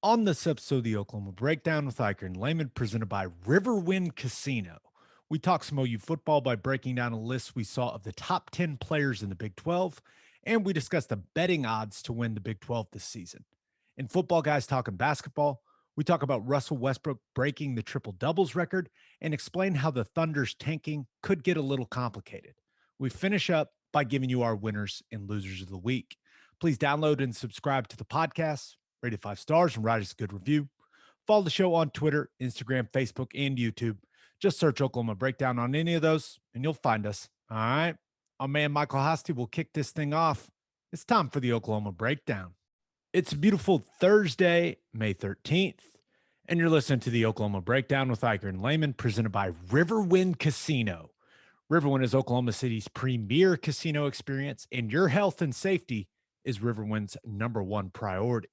On this episode of the Oklahoma Breakdown with Ikard and Lehman, presented by Riverwind Casino, we talk some OU football by breaking down a list we saw of the top 10 players in the Big 12, and we discuss the betting odds to win the Big 12 this season. In Football Guys Talkin Basketball, we talk about Russell Westbrook breaking the triple doubles record and explain how the Thunder's tanking could get a little complicated. We finish up by giving you our winners and losers of the week. Please download and subscribe to the podcast. Rate it 5 stars and write us a good review. Follow the show on Twitter, Instagram, Facebook, and YouTube. Just search Oklahoma Breakdown on any of those, and you'll find us. All right. Our man Michael Hosty will kick this thing off. It's time for the Oklahoma Breakdown. It's a beautiful Thursday, May 13th, and you're listening to the Oklahoma Breakdown with Ikard and Lehman, presented by Riverwind Casino. Riverwind is Oklahoma City's premier casino experience, and your health and safety is Riverwind's #1 priority.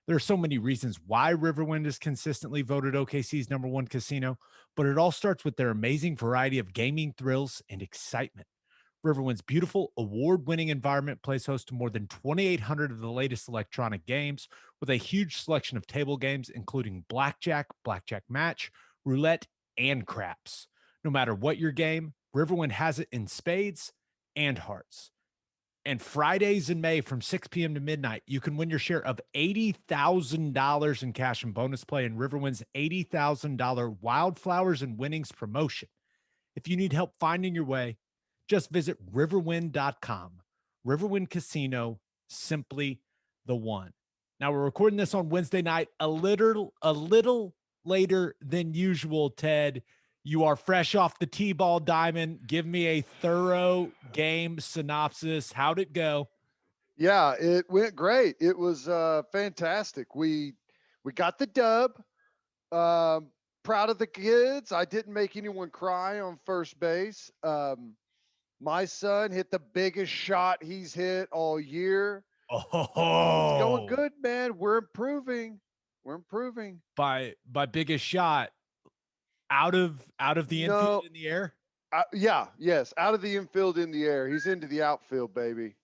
There are so many reasons why Riverwind is consistently voted OKC's #1 casino, but it all starts with their amazing variety of gaming thrills and excitement. Riverwind's beautiful, award-winning environment plays host to more than 2,800 of the latest electronic games, with a huge selection of table games, including blackjack, blackjack match, roulette, and craps. No matter what your game, Riverwind has it in spades and hearts. And Fridays in May from 6 p.m. to midnight, you can win your share of $80,000 in cash and bonus play in Riverwind's $80,000 Wildflowers and Winnings promotion. If you need help finding your way, just visit riverwind.com. Riverwind Casino, simply the one. Now, we're recording this on Wednesday night, a little later than usual, Ted. You are fresh off the T-ball diamond. Give me a thorough game synopsis. How'd it go? Yeah, it went great. It was fantastic. We got the dub. Proud of the kids. I didn't make anyone cry on first base. My son hit the biggest shot he's hit all year. Oh, it's going good, man. We're improving. By biggest shot. Out of the infield in the air? Yes. Out of the infield in the air. He's into the outfield, baby.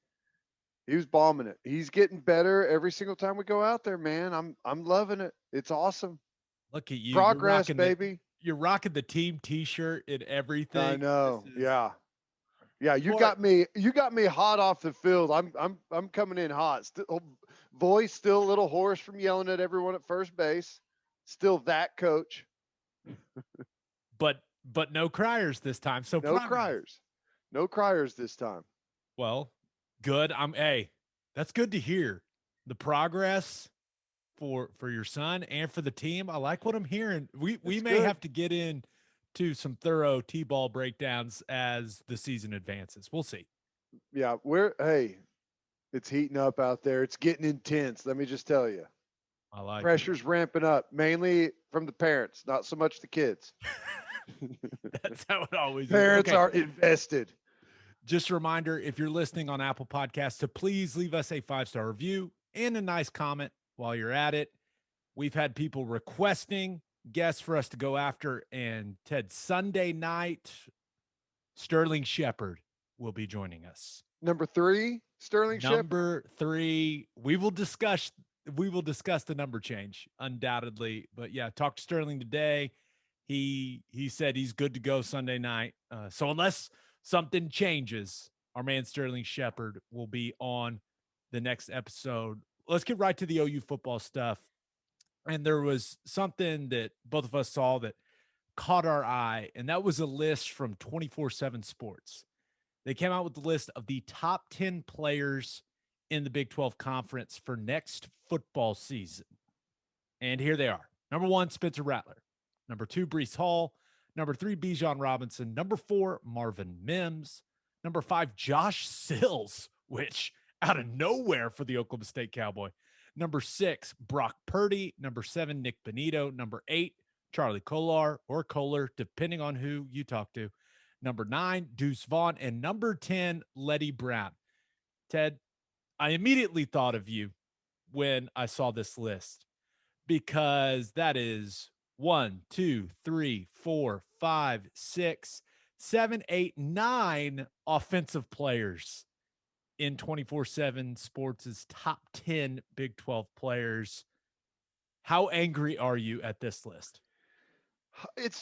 He was bombing it. He's getting better every single time we go out there, man. I'm loving it. It's awesome. Look at you. Progress, baby. You're rocking the team T-shirt and everything. I know. Yeah. You got me hot off the field. I'm coming in hot. Voice still a little hoarse from yelling at everyone at first base. Still that coach. but no criers this time. So no criers this time. Well, good. That's good to hear. The progress for your son and for the team. I like what I'm hearing. We may have to get into some thorough T-ball breakdowns as the season advances. We'll see. Yeah, it's heating up out there. It's getting intense. Let me just tell you. I like pressure's ramping up, mainly from the parents, not so much the kids. That's how it always parents are invested. Just a reminder, if you're listening on Apple Podcasts, to please leave us a 5-star review and a nice comment while you're at it. We've had people requesting guests for us to go after, and Ted, Sunday night, Sterling Shepard will be joining us. Number 3, Sterling Shepard. Number 3, we will discuss the number change undoubtedly, but yeah, talked to Sterling today. He said he's good to go Sunday night. So unless something changes, our man Sterling Shepard will be on the next episode. Let's get right to the OU football stuff. And there was something that both of us saw that caught our eye, and that was a list from 24/7 Sports. They came out with the list of the top 10 players in the Big 12 Conference for next football season. And here they are. Number 1, Spencer Rattler. Number 2, Breece Hall. Number 3, Bijan Robinson. Number 4, Marvin Mims. Number 5, Josh Sills, which out of nowhere for the Oklahoma State Cowboy. Number 6, Brock Purdy. Number 7, Nick Benito. Number 8, Charlie Kolar or Kohler, depending on who you talk to. Number 9, Deuce Vaughn. And number 10, Letty Brown. Ted, I immediately thought of you when I saw this list, because that is 1, 2, 3, 4, 5, 6, 7, 8, 9 offensive players in 24/7 Sports' top 10 Big 12 players. How angry are you at this list? And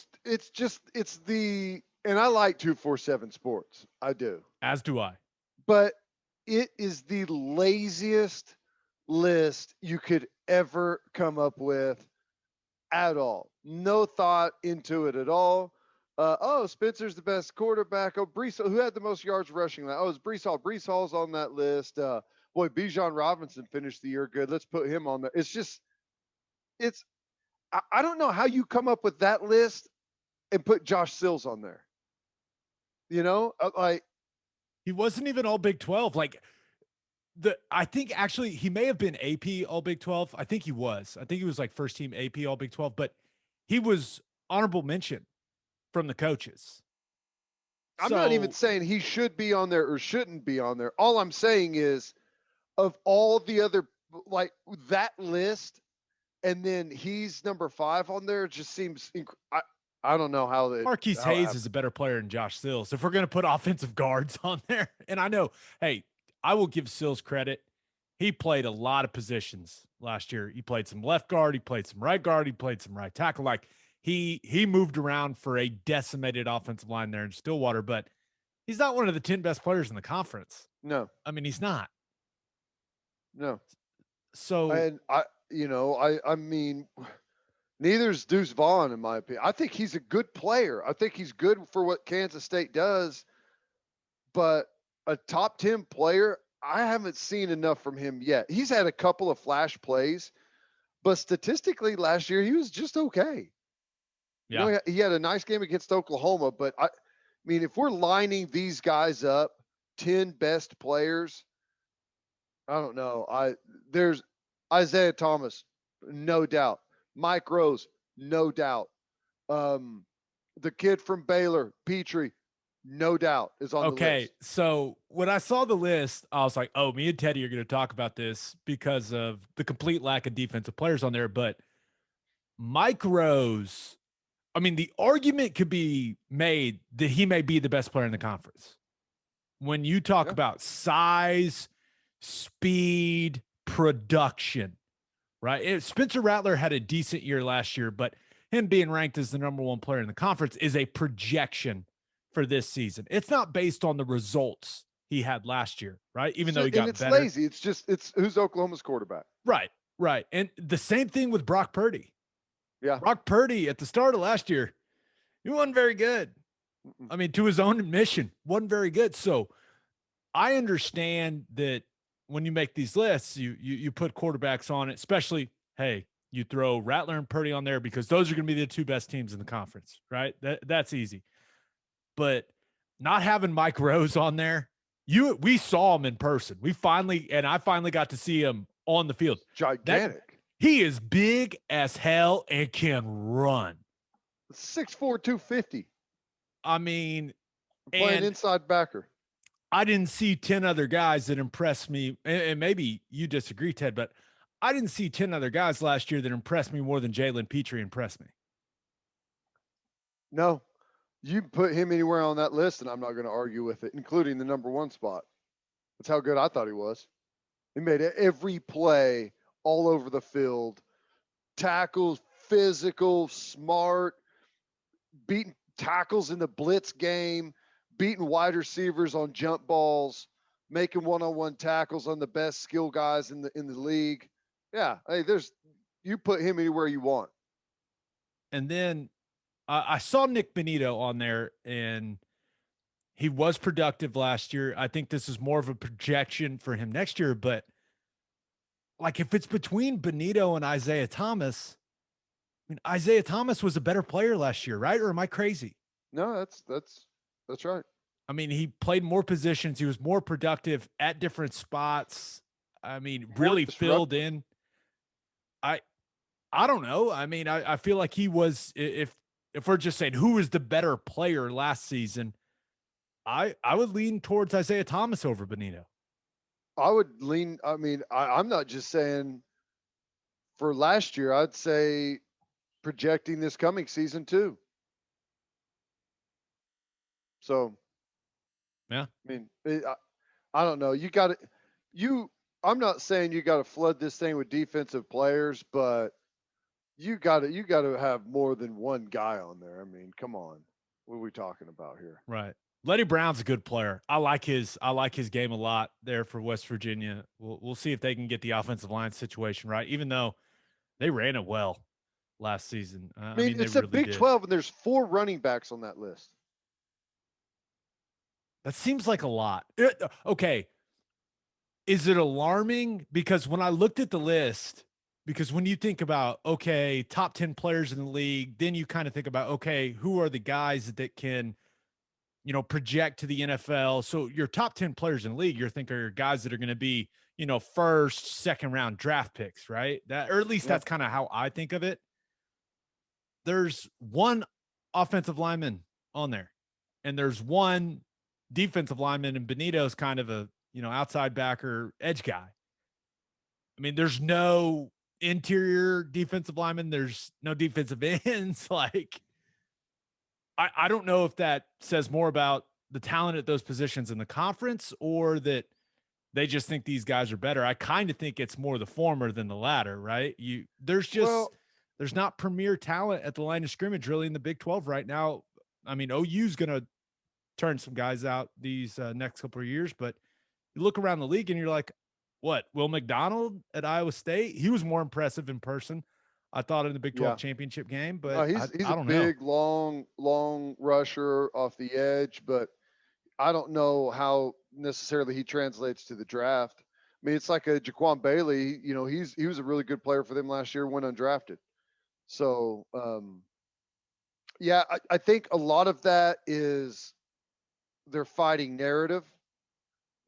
I like 247 Sports. I do. As do I. But it is the laziest list you could ever come up with at all. No thought into it at all. Spencer's the best quarterback. Oh, Brees, who had the most yards rushing? Oh, it's Brees Hall. Brees Hall's on that list. Bijan Robinson finished the year good. Let's put him on there. It's. I don't know how you come up with that list and put Josh Sills on there. He wasn't even all Big 12. I think actually he may have been AP all Big 12. I think he was. I think he was like first team AP all Big 12, but he was honorable mention from the coaches. I'm not even saying he should be on there or shouldn't be on there. All I'm saying is, of all the other, like that list, and then he's number 5 on there, it just seems I don't know how Marquise Hayes is a better player than Josh Sills. If we're going to put offensive guards on there, and I know, hey, I will give Sills credit. He played a lot of positions last year. He played some left guard. He played some right guard. He played some right tackle. Like he moved around for a decimated offensive line there in Stillwater, but he's not one of the 10 best players in the conference. No. I mean, he's not. No. So, and I mean, neither's Deuce Vaughn, in my opinion. I think he's a good player. I think he's good for what Kansas State does, but a top 10 player, I haven't seen enough from him yet. He's had a couple of flash plays, but statistically last year, he was just okay. Yeah. He had a nice game against Oklahoma, but I mean, if we're lining these guys up, 10 best players, I don't know. There's Isaiah Thomas, no doubt. Mike Rose, no doubt. The kid from Baylor, Petrie, no doubt is on the list. Okay, so when I saw the list, I was like, oh, me and Teddy are going to talk about this because of the complete lack of defensive players on there. But Mike Rose, I mean, the argument could be made that he may be the best player in the conference. When you talk about size, speed, production, right? Spencer Rattler had a decent year last year, but him being ranked as the number 1 player in the conference is a projection for this season. It's not based on the results he had last year, right? Even though he got better. Lazy. It's who's Oklahoma's quarterback. Right. And the same thing with Brock Purdy. Yeah. Brock Purdy at the start of last year, he wasn't very good. I mean, to his own admission, wasn't very good. So I understand that when you make these lists, you put quarterbacks on it, especially, hey, you throw Rattler and Purdy on there because those are going to be the 2 best teams in the conference, right? That's easy. But not having Mike Rose on there, we saw him in person. I finally got to see him on the field. Gigantic. He is big as hell and can run. 6'4", 250. I mean, playing inside backer. I didn't see 10 other guys that impressed me. And maybe you disagree, Ted, but I didn't see 10 other guys last year that impressed me more than Jalen Petrie impressed me. No, you put him anywhere on that list, and I'm not going to argue with it, including the number 1 spot. That's how good I thought he was. He made every play all over the field. Tackles, physical, smart, beating tackles in the blitz game, beating wide receivers on jump balls, making one-on-one tackles on the best skill guys in the league. Yeah, hey, you put him anywhere you want. And then I saw Nick Benito on there, and he was productive last year. I think this is more of a projection for him next year, but like if it's between Benito and Isaiah Thomas, I mean, Isaiah Thomas was a better player last year, right? Or am I crazy? No, that's right. I mean, he played more positions. He was more productive at different spots. I mean, really filled in. I don't know. I mean, I feel like he was, if we're just saying who was the better player last season, I would lean towards Isaiah Thomas over Benito. I would lean. I mean, I'm not just saying for last year. I'd say projecting this coming season too. So, yeah. I mean, I don't know. You got to. I'm not saying you got to flood this thing with defensive players, but You gotta have more than one guy on there. I mean, come on. What are we talking about here? Right. Letty Brown's a good player. I like his game a lot there for West Virginia. We'll see if they can get the offensive line situation right, even though they ran it well last season. I I mean, mean, they it's a really Big did. 12 and there's 4 running backs on that list. That seems like a lot. Okay. Is it alarming? Because when I looked at the list, because when you think about, okay, top 10 players in the league, then you kind of think about, okay, who are the guys that can, project to the NFL? So your top 10 players in the league, you're thinking are guys that are going to be, first, second round draft picks, right? That, or at least Yeah. that's kind of how I think of it. There's one offensive lineman on there, and there's one defensive lineman, and Benito's kind of a, outside backer edge guy. I mean, there's no interior defensive lineman. There's no defensive ends. Like, I don't know if that says more about the talent at those positions in the conference or that they just think these guys are better. I kind of think it's more the former than the latter, right? Well, There's not premier talent at the line of scrimmage really in the Big 12 right now. I mean, OU's going to turn some guys out these next couple of years, but you look around the league and you're like, what? Will McDonald at Iowa State? He was more impressive in person, I thought, in the Big 12 yeah. championship game, No, but he's I a don't know. big, long rusher off the edge, but I don't know how necessarily he translates to the draft. I mean, it's like a Jaquan Bailey. He was a really good player for them last year, went undrafted. So, yeah, I think a lot of that is they're fighting narrative.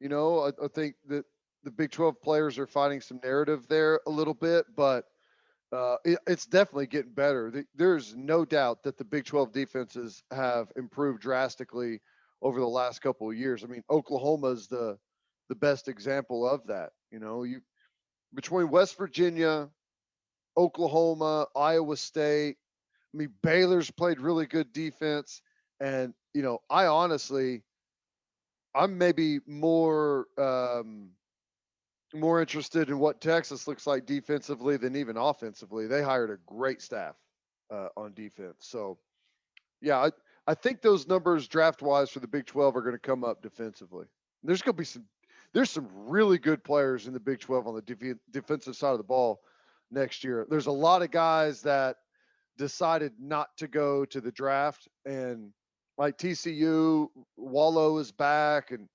I think that the Big 12 players are fighting some narrative there a little bit, but it's definitely getting better. There's no doubt that the Big 12 defenses have improved drastically over the last couple of years. I mean, Oklahoma is the best example of that. You between West Virginia, Oklahoma, Iowa State. I mean, Baylor's played really good defense, and I honestly, I'm maybe more interested in what Texas looks like defensively than even offensively. They hired a great staff on defense. So, yeah, I think those numbers draft wise for the Big 12 are going to come up defensively. There's going to be there's some really good players in the Big 12 on the defensive side of the ball next year. There's a lot of guys that decided not to go to the draft, and like TCU, Wallow is back, and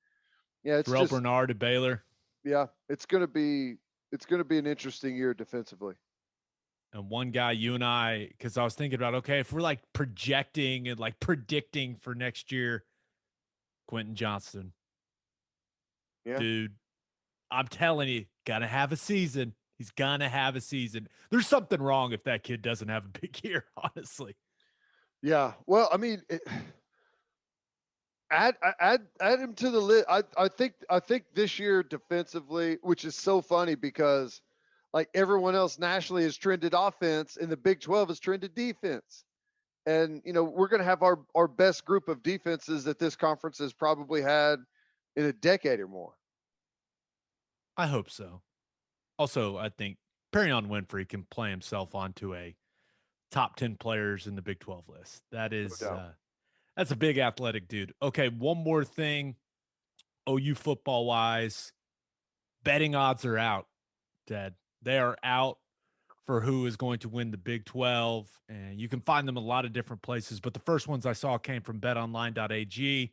yeah, it's Terrell just Bernard at Baylor. yeah, it's gonna be an interesting year defensively. And one guy, you and I, because I was thinking about, okay, if we're like projecting and like predicting for next year, Quentin Johnston, Yeah, dude, I'm telling you, gonna have a season. He's gonna have a season. There's something wrong if that kid doesn't have a big year, honestly. yeah. Well, I mean, add him to the list. I think this year defensively, which is so funny because like everyone else nationally has trended offense, and the Big 12 has trended defense. And we're going to have our best group of defenses that this conference has probably had in a decade or more. I hope so. Also, I think Perion Winfrey can play himself onto a top 10 players in the Big 12 list. No doubt. That's a big athletic dude. Okay, one more thing. OU football wise, betting odds are out, Ted. They are out for who is going to win the Big 12. And you can find them a lot of different places. But the first ones I saw came from betonline.ag.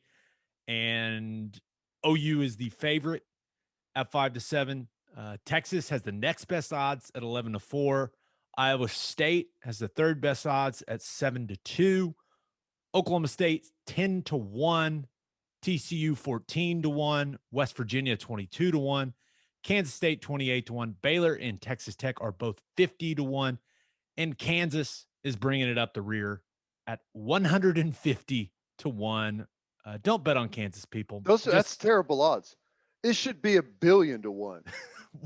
And OU is the favorite at 5-7. Texas has the next best odds at 11-4. Iowa State has the third best odds at 7-2. Oklahoma State 10-1. TCU 14-1. West Virginia 22-1. Kansas State 28-1. Baylor and Texas Tech are both 50-1. And Kansas is bringing it up the rear at 150-1. Don't bet on Kansas, people. That's terrible odds. It should be 1,000,000,000 to 1.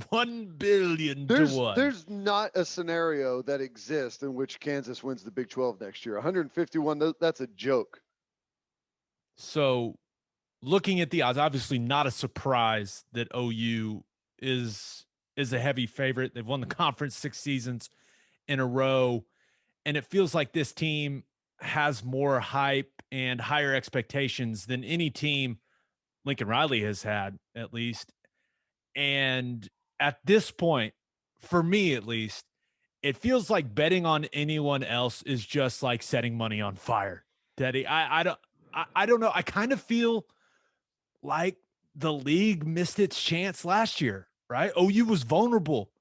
1 billion to There's 1. there's not a scenario that exists in which Kansas wins the Big 12 next year. 151, that's a joke. So looking at the odds, obviously not a surprise that OU is a heavy favorite. They've won the conference 6 seasons in a row. And it feels like this team has more hype and higher expectations than any team Lincoln Riley has had, at least. And at this point, for me at least, it feels like betting on anyone else is just like setting money on fire. Teddy, I don't know. I kind of feel like the league missed its chance last year, right? OU was vulnerable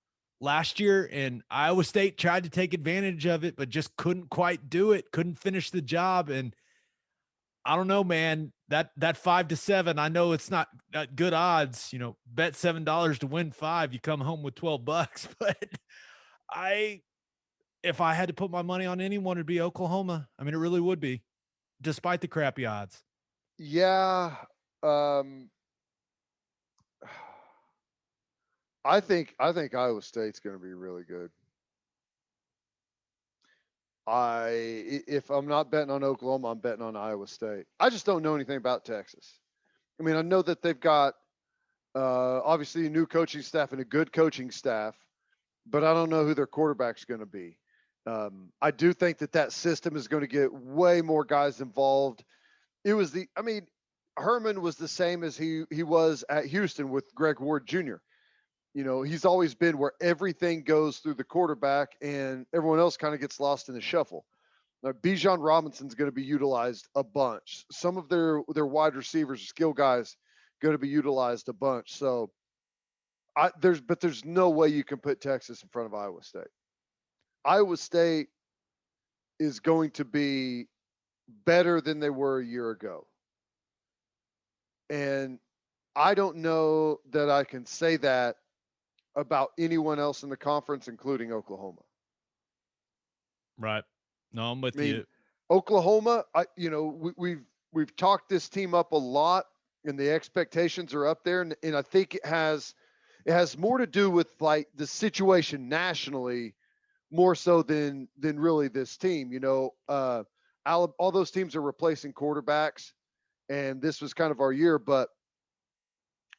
last year, and Iowa State tried to take advantage of it, but just couldn't quite do it, couldn't finish the job. And I don't know, man. That 5-7, I know it's not good odds. Bet $7 to win 5, you come home with $12. But I, if I had to put my money on anyone, it'd be Oklahoma. I mean, it really would be, despite the crappy odds. Yeah. Um, I think Iowa State's going to be really good. If I'm not betting on Oklahoma, I'm betting on Iowa State. I just don't know anything about Texas. I mean, I know that they've got obviously a new coaching staff and a good coaching staff, but I don't know who their quarterback's going to be. I do think that system is going to get way more guys involved. Herman was the same as he was at Houston with Greg Ward Jr. He's always been where everything goes through the quarterback and everyone else kind of gets lost in the shuffle. Now, Bijan Robinson's going to be utilized a bunch. Some of their wide receivers, skill guys, going to be utilized a bunch. So there's no way you can put Texas in front of Iowa State. Iowa State is going to be better than they were a year ago. And I don't know that I can say that about anyone else in the conference, including Oklahoma. Right. No, I'm with you. Oklahoma, we've talked this team up a lot, and the expectations are up there, and I think it has more to do with like the situation nationally, more so than really this team. All those teams are replacing quarterbacks, and this was kind of our year. But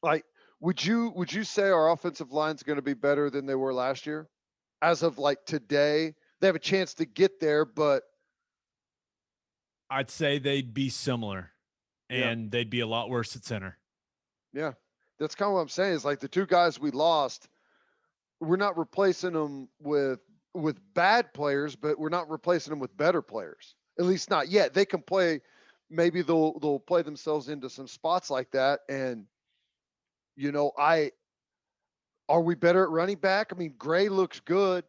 like, would you say our offensive line is going to be better than they were last year? As of like today, they have a chance to get there, but I'd say they'd be similar, and they'd be a lot worse at center. Yeah, that's kind of what I'm saying. Is like the two guys we lost, we're not replacing them with bad players, but we're not replacing them with better players. At least not yet. They can play. Maybe they'll play themselves into some spots like that. And are we better at running back? I mean, Gray looks good,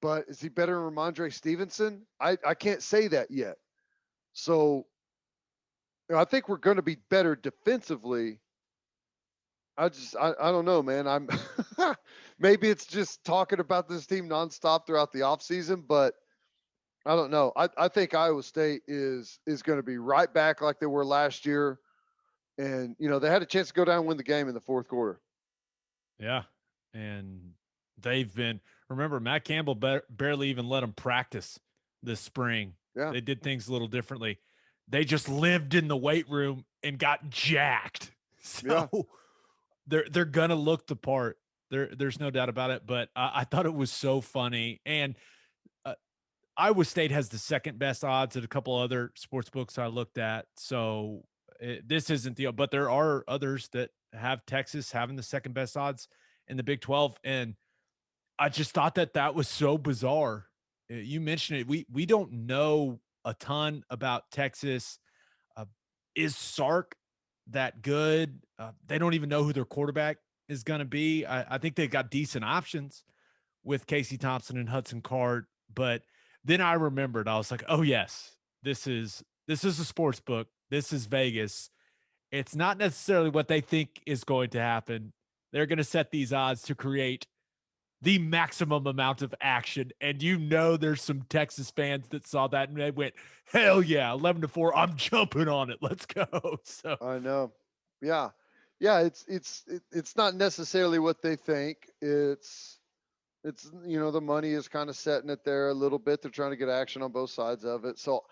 but is he better than Ramondre Stevenson? I can't say that yet. So I think we're going to be better defensively. I don't know, man. I'm maybe it's just talking about this team nonstop throughout the offseason, but I don't know. I think Iowa State is going to be right back like they were last year. And, they had a chance to go down and win the game in the fourth quarter. Yeah. And they've been, remember, Matt Campbell barely even let them practice this spring. Yeah. They did things a little differently. They just lived in the weight room and got jacked. So they're going to look the part. There's no doubt about it. But I thought it was so funny. And Iowa State has the second best odds at a couple other sports books I looked at. So this isn't but there are others that have Texas having the second best odds in the Big 12. And I just thought that was so bizarre. You mentioned it. We don't know a ton about Texas. Is Sark that good? They don't even know who their quarterback is going to be. I think they've got decent options with Casey Thompson and Hudson Card. But then I remembered, I was like, oh yes, this is a sports book. This is Vegas. It's not necessarily what they think is going to happen. They're going to set these odds to create the maximum amount of action. And there's some Texas fans that saw that and they went, hell yeah, 11-4. I'm jumping on it. Let's go. So I know. Yeah. Yeah. It's not necessarily what they think. It's the money is kind of setting it there a little bit. They're trying to get action on both sides of it. So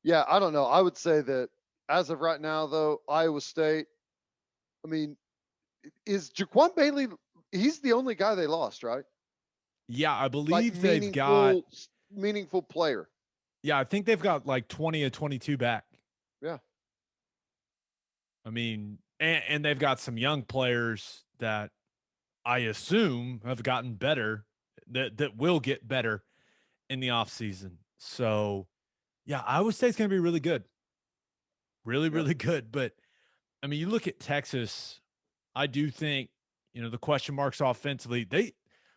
yeah, I don't know. I would say that as of right now though, Iowa State, I mean, is Jaquan Bailey, he's the only guy they lost, right? Yeah, I Like believe they've got, meaningful player. yeah, I think they've got like 20 or 22 back. Yeah. I mean, and they've got some young players that I assume have gotten better, that will get better in the offseason. So, yeah, I would say it's going to be really good. Really, Yep. really good. But I mean, you look at Texas, I do think, the question marks offensively,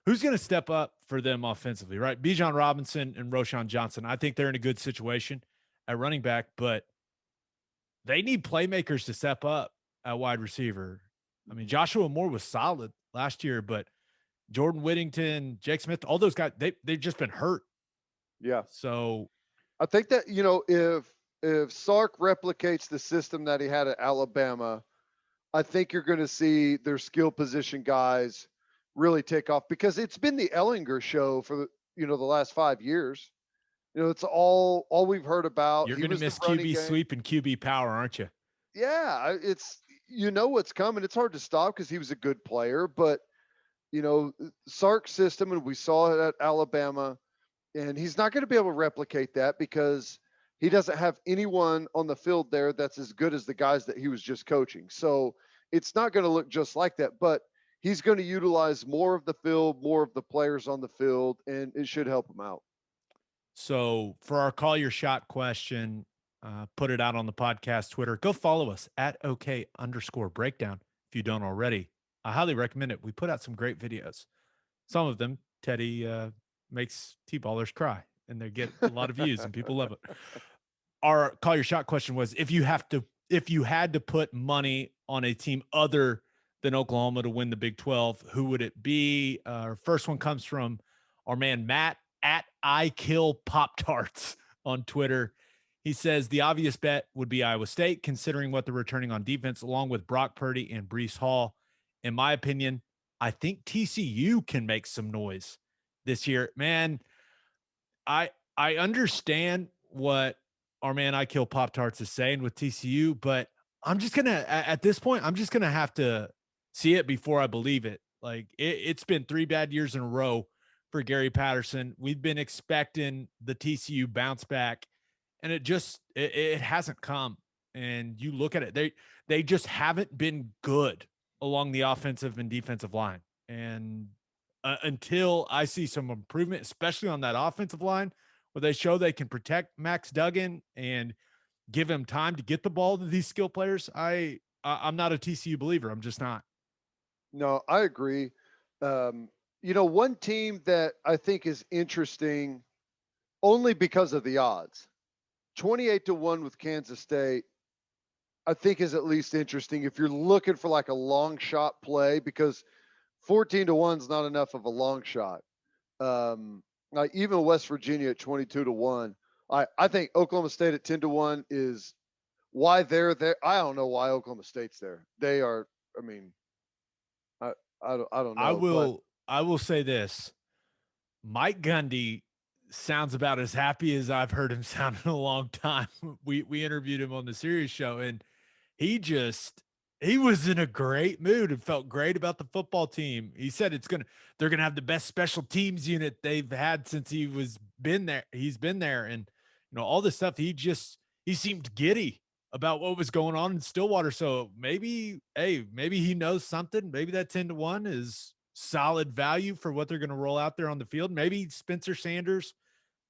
who's going to step up for them offensively, right? Bijan Robinson and Roshan Johnson. I think they're in a good situation at running back, but they need playmakers to step up at wide receiver. I mean, Mhm. Joshua Moore was solid last year, but Jordan Whittington, Jake Smith, all those guys, they've just been hurt. Yeah. So I think that, if Sark replicates the system that he had at Alabama, I think you're going to see their skill position guys really take off, because it's been the Ellinger show for the last 5 years. It's all we've heard about. you're He going to was the miss running QB game. sweep and QB power, aren't you? Yeah, it's what's coming. It's hard to stop because he was a good player, but Sark's system, and we saw it at Alabama, and he's not going to be able to replicate that because he doesn't have anyone on the field there that's as good as the guys that he was just coaching. So it's not going to look just like that, but he's going to utilize more of the field, more of the players on the field, and it should help him out. So for our call your shot question, put it out on the podcast Twitter. Go follow us at OK_breakdown if you don't already. I highly recommend it. We put out some great videos. Some of them, Teddy makes T-ballers cry, and they get a lot of views, and people love it. Our call your shot question was, if you had to put money on a team other than Oklahoma to win the Big 12, who would it be? Our first one comes from our man Matt at I Kill Pop Tarts on Twitter. He says the obvious bet would be Iowa State, considering what they're returning on defense, along with Brock Purdy and Brees Hall. In my opinion, I think TCU can make some noise this year. Man, I understand what our man I Kill Pop Tarts is saying with TCU, but I'm just gonna at this point, I'm just gonna have to see it before I believe it. Like it's been 3 bad years in a row for Gary Patterson. We've been expecting the TCU bounce back, and it hasn't come. And you look at it, they just haven't been good along the offensive and defensive line. And until I see some improvement, especially on that offensive line, where they show they can protect Max Duggan and give him time to get the ball to these skill players, I'm not a TCU believer. I'm just not. No, I agree. One team that I think is interesting only because of the odds. 28-1 with Kansas State, I think, is at least interesting if you're looking for like a long shot play, because 14-1 is not enough of a long shot. Like even West Virginia at 22-1. I think Oklahoma State at 10-1 is why they're there. I don't know why Oklahoma State's there. They are. I mean, I don't know, but I will say this. Mike Gundy sounds about as happy as I've heard him sound in a long time. We interviewed him on the Sirius show, and he was in a great mood and felt great about the football team. He said they're gonna have the best special teams unit they've had since he's been there, and all this stuff. He seemed giddy about what was going on in Stillwater. So maybe he knows something. Maybe that 10-1 is solid value for what they're going to roll out there on the field. Maybe Spencer Sanders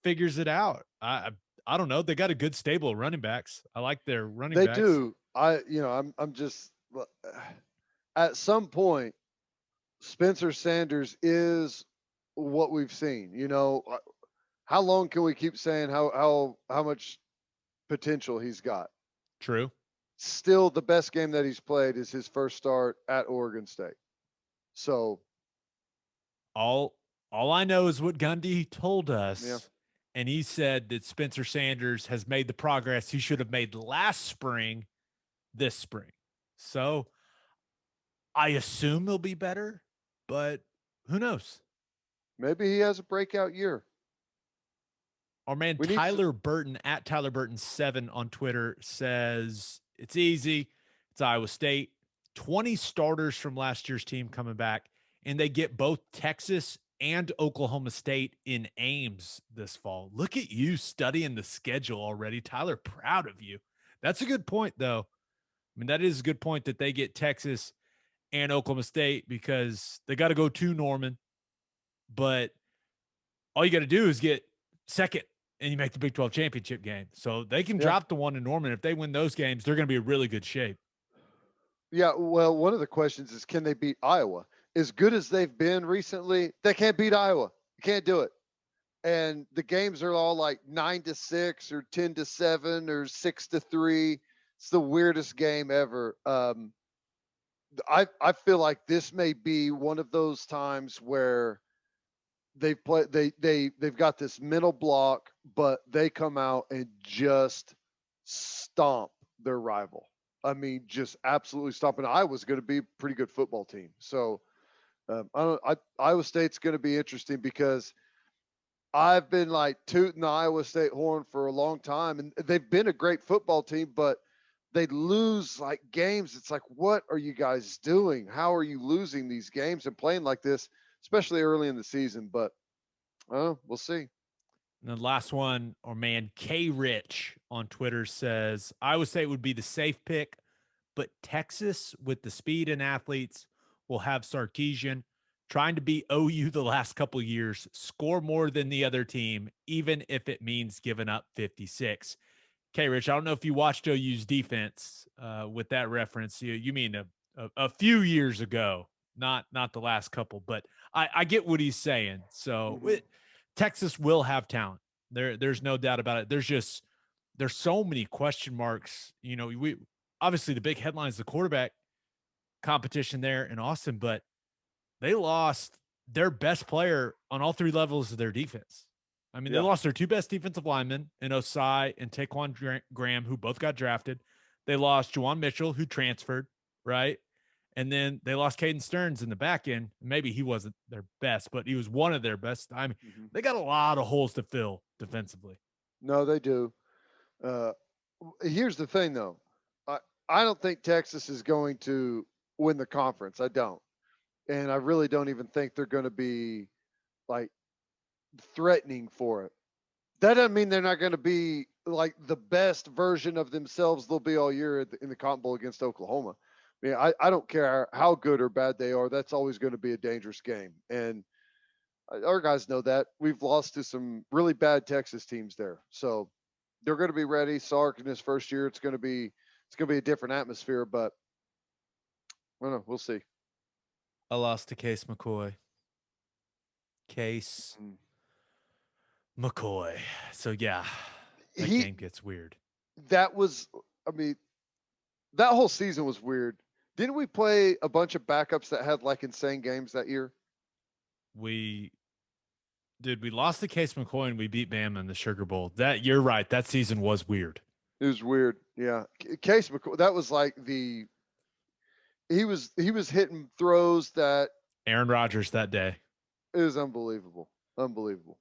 figures it out. I don't know. They got a good stable of running backs. I like their running they backs. do. I'm just at some point, Spencer Sanders is what we've seen. How long can we keep saying how much potential he's got? True. Still, the best game that he's played is his first start at Oregon State. So All I know is what Gundy told yeah, us. And he said that Spencer Sanders has made the progress he should have made last spring this spring. So I assume he'll be better, but who knows? maybe he has a breakout year. Our man We need to, Tyler Burton at Tyler Burton 7 on Twitter says it's easy. It's Iowa State. 20 starters from last year's team coming back, and they get both Texas and Oklahoma State in Ames this fall. Look at you studying the schedule already. Tyler, proud of you. That's a good point, though. I mean, that is a good point that they get Texas and Oklahoma State because they got to go to Norman. But all you got to do is get second and you make the Big 12 championship game. So they can drop the one in Norman. If they win those games, they're going to be in really good shape. Yeah, well, one of the questions is, can they beat Iowa? As good as they've been recently, they can't beat Iowa. You can't do it. And the games are all like 9-6 or 10-7 or 6-3. It's the weirdest game ever. I feel like this may be one of those times where they've got this mental block, but they come out and just stomp their rival. I mean, just absolutely stomping. Iowa's going to be a pretty good football team. So Iowa State's going to be interesting because I've been like tooting the Iowa State horn for a long time, and they've been a great football team, but they lose like games. It's like, what are you guys doing? How are you losing these games and playing like this, especially early in the season? But we'll see. And the last one, or man, K Rich on Twitter says Iowa State would be the safe pick, but Texas with the speed and athletes will have Sarkisian trying to beat OU the last couple of years, score more than the other team, even if it means giving up 56. K Rich, I don't know if you watched OU's defense with that reference. You mean a few years ago, not the last couple, but I get what he's saying. So Texas will have talent. There's no doubt about it. There's so many question marks. You know, we obviously the big headline is the quarterback competition there in Austin, but they lost their best player on all three levels of their defense. I mean, they lost their two best defensive linemen in Osai and Taquan Graham, who both got drafted. They lost Juwan Mitchell, who transferred, right? And then they lost Caden Stearns in the back end. Maybe he wasn't their best, but he was one of their best. I mean, they got a lot of holes to fill defensively. No, they do. Here's the thing, though. I don't think Texas is going to win the conference. I don't. And I really don't even think they're going to be like threatening for it. That doesn't mean they're not going to be like the best version of themselves they'll be all year in the Cotton Bowl against Oklahoma. I mean, I don't care how good or bad they are. That's always going to be a dangerous game. And our guys know that. We've lost to some really bad Texas teams there. So they're going to be ready. Sark in his first year, it's going to be a different atmosphere, but I don't know. We'll see. I lost to Case McCoy. Case McCoy. So yeah, that game gets weird. That was, I mean, that whole season was weird. Didn't we play a bunch of backups that had like insane games that year? We lost to Case McCoy and we beat Bama in the Sugar Bowl. That you're right. That season was weird. It was weird. Yeah. Case McCoy, that was like he was hitting throws that Aaron Rodgers that day. It was unbelievable. Unbelievable.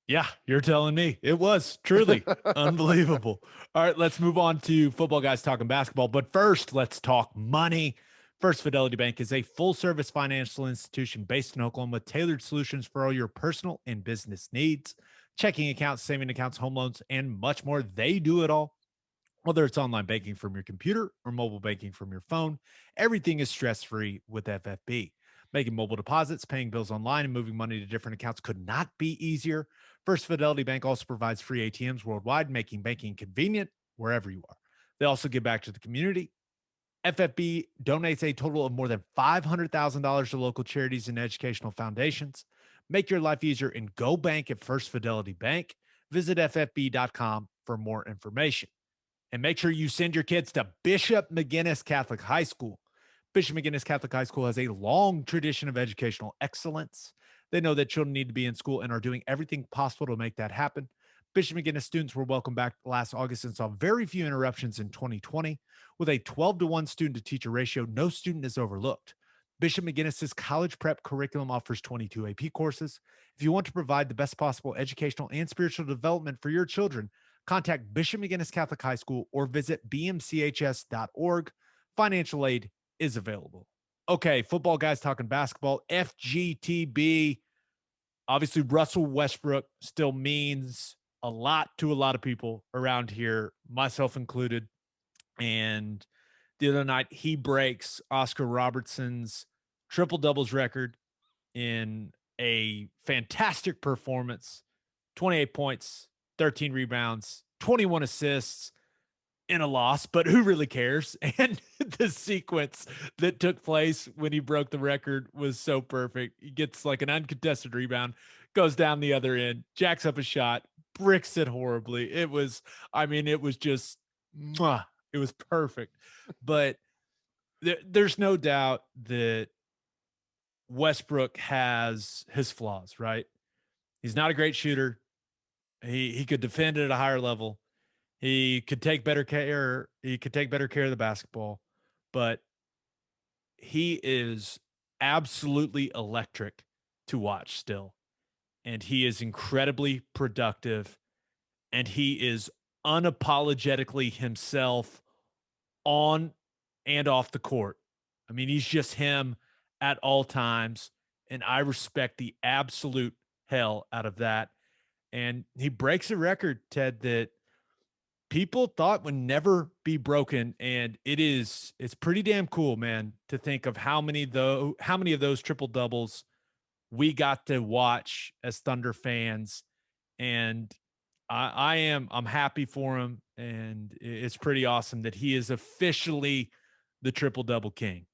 Yeah, you're telling me. It was truly unbelievable. All right, let's move on to Football Guys Talking Basketball. But first, let's talk money. First Fidelity Bank is a full-service financial institution based in Oklahoma with tailored solutions for all your personal and business needs. Checking accounts, saving accounts, home loans, and much more. They do it all. Whether it's online banking from your computer or mobile banking from your phone, everything is stress-free with FFB. Making mobile deposits, paying bills online, and moving money to different accounts could not be easier. First Fidelity Bank also provides free ATMs worldwide, making banking convenient wherever you are. They also give back to the community. FFB donates a total of more than $500,000 to local charities and educational foundations. Make your life easier and go bank at First Fidelity Bank. Visit ffb.com for more information. And make sure you send your kids to Bishop McGuinness Catholic High School. Bishop McGuinness Catholic High School has a long tradition of educational excellence. They know that children need to be in school and are doing everything possible to make that happen. Bishop McGuinness students were welcomed back last August and saw very few interruptions in 2020. With a 12-to-1 student-to-teacher ratio, no student is overlooked. Bishop McGuinness's college prep curriculum offers 22 AP courses. If you want to provide the best possible educational and spiritual development for your children, contact Bishop McGuinness Catholic High School or visit bmchs.org. Financial aid is available. Okay, Football Guys Talking Basketball, FGTB. Obviously, Russell Westbrook still means a lot to a lot of people around here, myself included. And the other night, he breaks Oscar Robertson's triple doubles record in a fantastic performance. 28 points, 13 rebounds, 21 assists in a loss, but who really cares? And the sequence that took place when he broke the record was so perfect. He gets like an uncontested rebound, goes down the other end, jacks up a shot, bricks it horribly. It was just, mwah, it was perfect. But there's no doubt that Westbrook has his flaws, right? He's not a great shooter. He could defend at a higher level. He could take better care. He could take better care of the basketball, but he is absolutely electric to watch still. And he is incredibly productive, and he is unapologetically himself on and off the court. I mean, he's just him at all times, and I respect the absolute hell out of that. And he breaks a record, Ted, that people thought would never be broken, and it's pretty damn cool, man, to think of how many of those triple doubles we got to watch as Thunder fans. And I'm happy for him, and it's pretty awesome that he is officially the triple double king.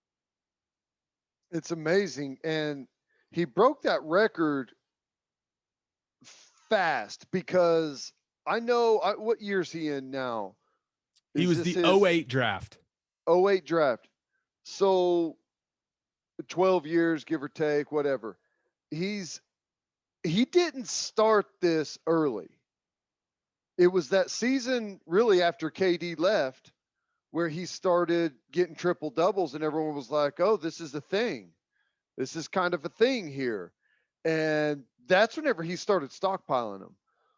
It's amazing. And he broke that record fast because I know what year is he in now? He was the 08 draft. 08 draft. So 12 years, give or take, whatever. He didn't start this early. It was that season really after KD left where he started getting triple doubles, and everyone was like, oh, this is a thing. This is kind of a thing here. And that's whenever he started stockpiling them.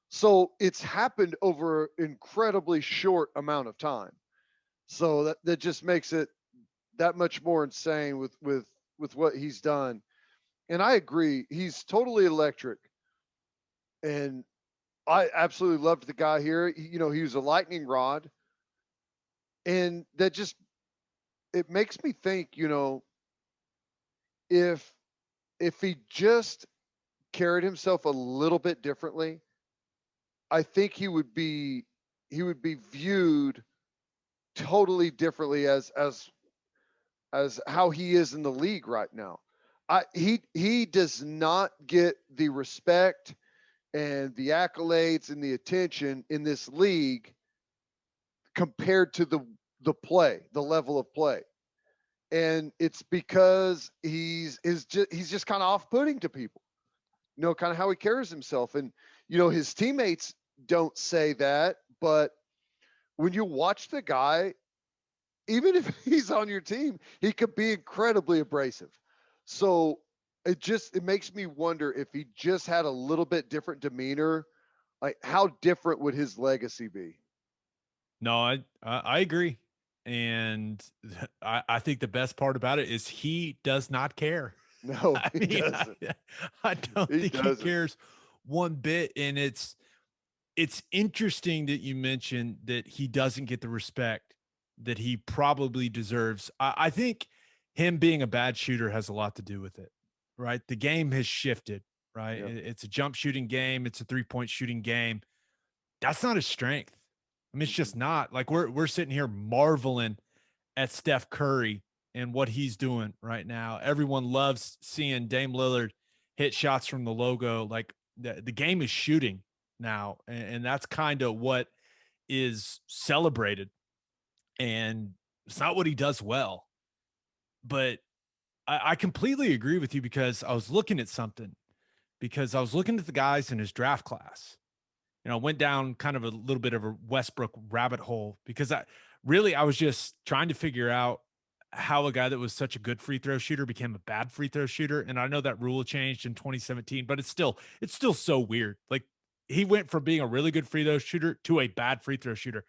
So it's happened over an incredibly short amount of time. So that just makes it that much more insane with what he's done. And I agree, he's totally electric. And I absolutely loved the guy here. He was a lightning rod. And that just it makes me think, if he just carried himself a little bit differently, I think he would be viewed totally differently as how he is in the league right now. He does not get the respect and the accolades and the attention in this league compared to the level of play. And it's because he's just kind of off-putting to people. Kind of how he carries himself. And his teammates don't say that, but when you watch the guy, even if he's on your team, he could be incredibly abrasive. So it makes me wonder if he just had a little bit different demeanor, like how different would his legacy be? No, I agree. And I think the best part about it is he does not care. No, he doesn't. I don't think he cares one bit. And it's interesting that you mentioned that he doesn't get the respect that he probably deserves. I think him being a bad shooter has a lot to do with it, right? The game has shifted, right? Yep. It's a jump shooting game. It's a 3-point shooting game. That's not his strength. I mean, it's just not. Like we're sitting here marveling at Steph Curry and what he's doing right now. Everyone loves seeing Dame Lillard hit shots from the logo. Like the game is shooting now, and that's kind of what is celebrated. And it's not what he does well. But I completely agree with you because I was looking at something, because I was looking at the guys in his draft class. Went down kind of a little bit of a Westbrook rabbit hole because I was just trying to figure out how a guy that was such a good free throw shooter became a bad free throw shooter. And I know that rule changed in 2017, but it's still so weird. Like he went from being a really good free throw shooter to a bad free throw shooter.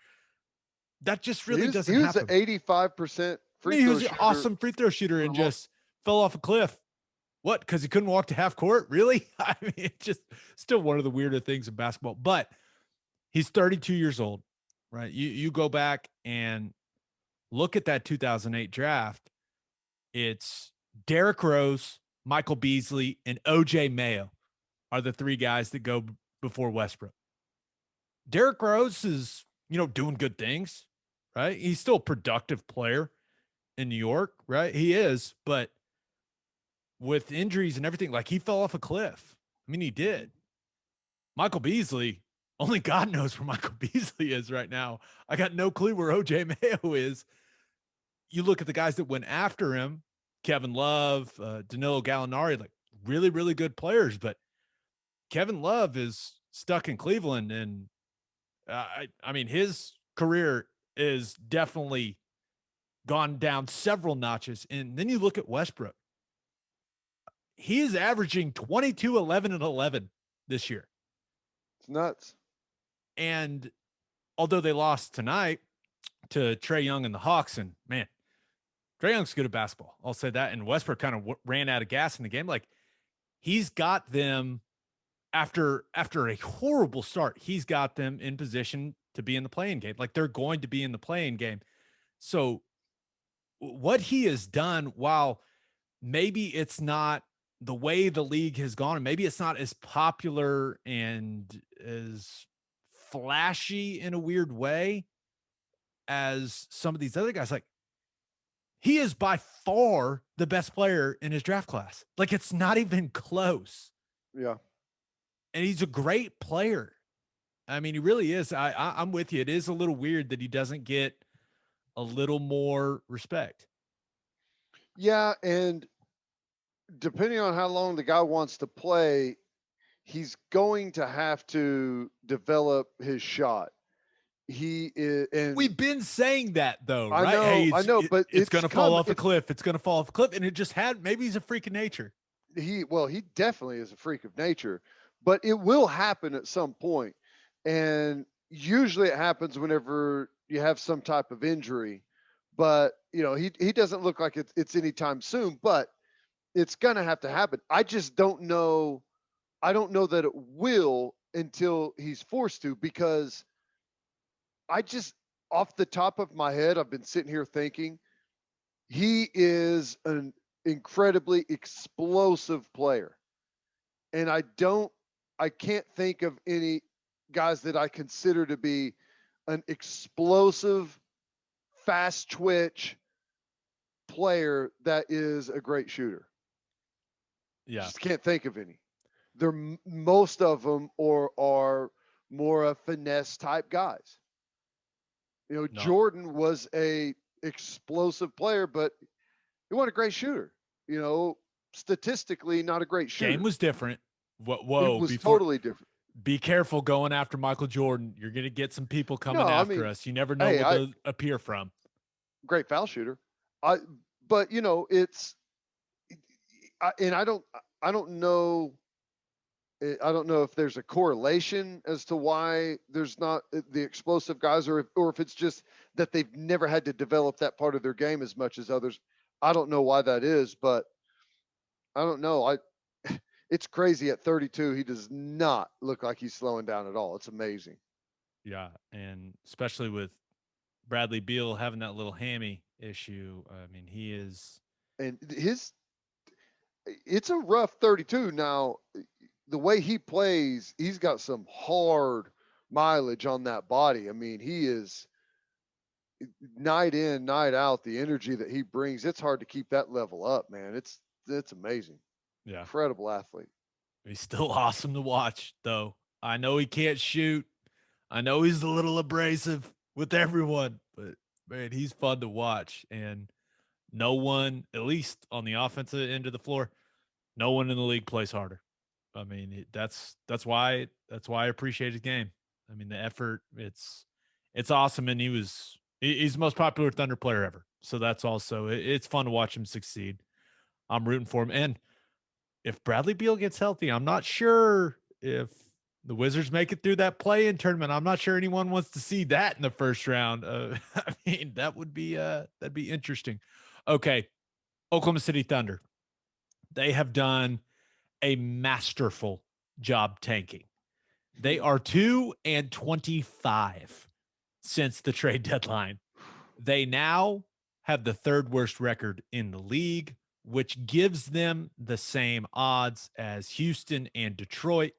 That just really doesn't happen. He was an 85% free throw shooter. He was an awesome free throw shooter and just fell off a cliff. What? Because he couldn't walk to half court? Really? I mean, it's just still one of the weirder things in basketball. But he's 32 years old, right? You go back and look at that 2008 draft. It's Derrick Rose, Michael Beasley, and OJ Mayo are the three guys that go before Westbrook. Derrick Rose is, doing good things, right? He's still a productive player in New York, right? He is, but with injuries and everything, like he fell off a cliff. I mean, he did. Michael Beasley, only God knows where Michael Beasley is right now. I got no clue where OJ Mayo is. You look at the guys that went after him, Kevin Love, Danilo Gallinari, like really, really good players, but Kevin Love is stuck in Cleveland, and I mean, his career is definitely gone down several notches. And then you look at Westbrook. He is averaging 22, 11, and 11 this year. It's nuts. And although they lost tonight to Trae Young and the Hawks, and man, Trae Young's good at basketball. I'll say that. And Westbrook kind of ran out of gas in the game. Like, he's got them after a horrible start. He's got them in position to be in the play-in game. Like, they're going to be in the play-in game. So what he has done, while maybe it's not the way the league has gone, and maybe it's not as popular and as flashy in a weird way as some of these other guys, like, he is by far the best player in his draft class. Like, it's not even close. Yeah. And he's a great player. I mean, he really is. I'm with you. It is a little weird that he doesn't get a little more respect. Yeah, and depending on how long the guy wants to play, he's going to have to develop his shot. He is, and we've been saying that though, right? I know, but it's going to fall off a cliff. It's going to fall off a cliff, and it just had. Maybe he's a freak of nature. He definitely is a freak of nature, but it will happen at some point, and usually it happens whenever you have some type of injury. But he doesn't look like it's anytime soon, but it's going to have to happen. I just don't know. I don't know that it will until he's forced to, because I just, off the top of my head, I've been sitting here thinking he is an incredibly explosive player. And I can't think of any guys that I consider to be an explosive, fast twitch player that is a great shooter. Yeah. Just can't think of any. Most of them are more a finesse type guys. No. Jordan was a explosive player, but he wasn't a great shooter. Statistically, not a great shooter. Game was different. Whoa, it was totally different. Be careful going after Michael Jordan. You're going to get some people coming after us. You never know where they'll appear from. Great foul shooter. But it's, and I don't know. I don't know if there's a correlation as to why there's not the explosive guys, or if it's just that they've never had to develop that part of their game as much as others. I don't know why that is, but I don't know. It's crazy. At 32, he does not look like he's slowing down at all. It's amazing. Yeah, and especially with Bradley Beal having that little hammy issue. I mean, he is, and it's a rough 32 now. The way he plays, he's got some hard mileage on that body. I mean, he is night in, night out, the energy that he brings, it's hard to keep that level up, man. It's amazing. Yeah. Incredible athlete. He's still awesome to watch, though. I know he can't shoot. I know he's a little abrasive with everyone, but man, he's fun to watch. And no one, at least on the offensive end of the floor, no one in the league plays harder. I mean, that's why I appreciate his game. I mean, the effort, it's awesome. And he's the most popular Thunder player ever. So that's also, it's fun to watch him succeed. I'm rooting for him. And if Bradley Beal gets healthy, I'm not sure if the Wizards make it through that play-in tournament. I'm not sure anyone wants to see that in the first round. I mean, that'd be interesting. Okay. Oklahoma City Thunder. They have done a masterful job tanking. They are 2-25 since the trade deadline. They now have the third worst record in the league, which gives them the same odds as Houston and Detroit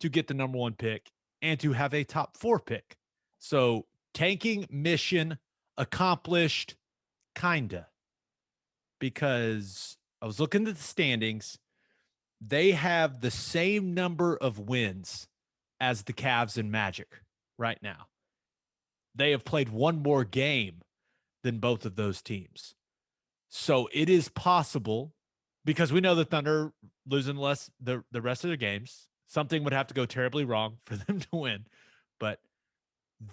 to get the number one pick and to have a top 4 pick. So tanking mission accomplished, kinda, because I was looking at the standings. They have the same number of wins as the Cavs and Magic right now. They have played one more game than both of those teams. So it is possible, because we know the Thunder losing the rest of their games. Something would have to go terribly wrong for them to win, but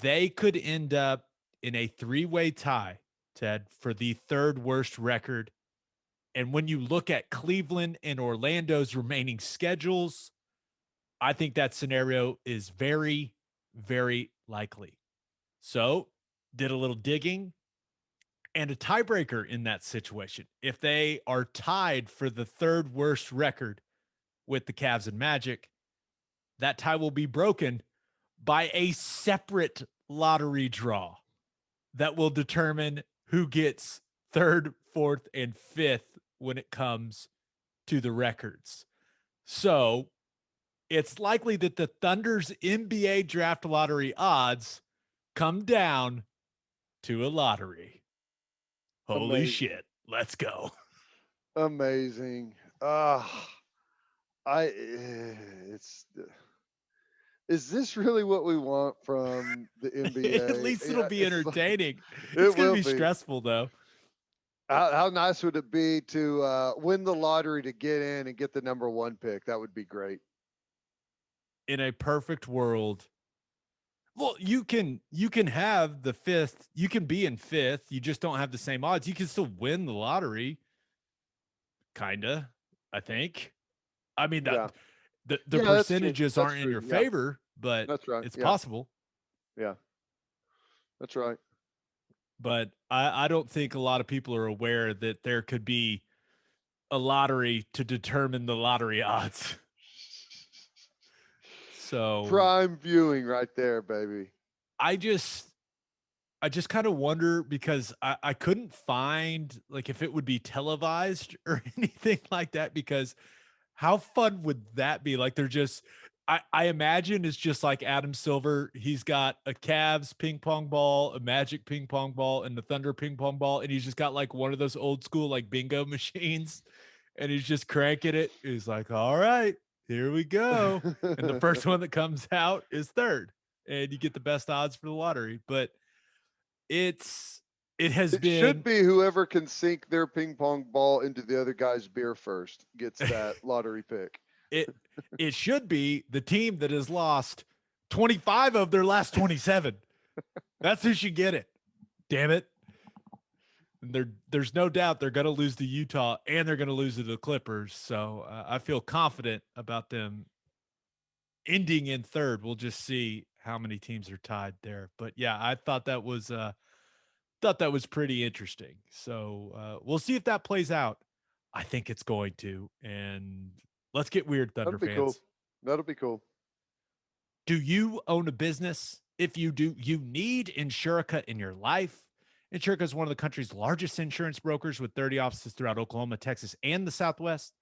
they could end up in a 3-way tie, Ted, for the third worst record. And when you look at Cleveland and Orlando's remaining schedules, I think that scenario is very, very likely. So, did a little digging, and a tiebreaker in that situation. If they are tied for the third worst record with the Cavs and Magic, that tie will be broken by a separate lottery draw that will determine who gets third, fourth, and fifth when it comes to the records. So it's likely that the Thunder's NBA draft lottery odds come down to a lottery. Holy Amazing. shit. Let's go. Amazing. It's is this really what we want from the NBA? At least it'll be entertaining. It It's going will to be be. stressful, though. How nice would it be to win the lottery to get in and get the number one pick? That would be great. In a perfect world, well, you can have the fifth. You can be in fifth. You just don't have the same odds. You can still win the lottery. Kinda, I think. I mean, Yeah. the Yeah, that's true. percentages That's aren't in true. your Yeah, favor, but that's right. it's Yeah, possible. yeah, that's right. But I don't think a lot of people are aware that there could be a lottery to determine the lottery odds. So Prime viewing right there, baby. I just kind of wonder, because I couldn't find like if it would be televised or anything like that, because how fun would that be? Like they're just I imagine it's just like Adam Silver. He's got a Cavs ping pong ball, a Magic ping pong ball, and the Thunder ping pong ball, and he's just got like one of those old school like bingo machines, and he's just cranking it. He's like, all right, here we go. And the first one that comes out is third, and you get the best odds for the lottery. But it has It been should be whoever can sink their ping pong ball into the other guy's beer first gets that lottery pick. it should be the team that has lost 25 of their last 27. That's who should get it. Damn it. There's no doubt they're going to lose to Utah, and they're going to lose to the Clippers. So I feel confident about them ending in third. We'll just see how many teams are tied there. But yeah, I thought that was pretty interesting. So we'll see if that plays out. I think it's going to. And let's get weird, Thunder That'll be fans. cool. That'll be cool. Do you own a business? If you do, you need Insurica in your life. Insurica is one of the country's largest insurance brokers with 30 offices throughout Oklahoma, Texas, and the Southwest.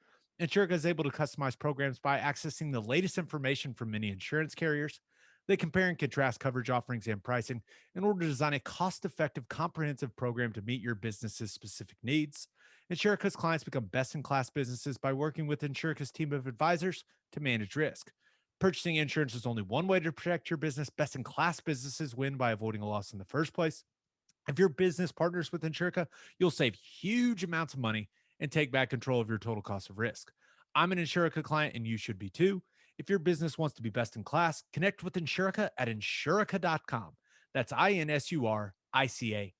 Insurica is able to customize programs by accessing the latest information from many insurance carriers. They compare and contrast coverage offerings and pricing in order to design a cost-effective, comprehensive program to meet your business's specific needs. Insurica's clients become best-in-class businesses by working with Insurica's team of advisors to manage risk. Purchasing insurance is only one way to protect your business. Best-in-class businesses win by avoiding a loss in the first place. If your business partners with Insurica, you'll save huge amounts of money and take back control of your total cost of risk. I'm an Insurica client, and you should be too. If your business wants to be best in class, connect with Insurica at insurica.com. That's INSURICA.com.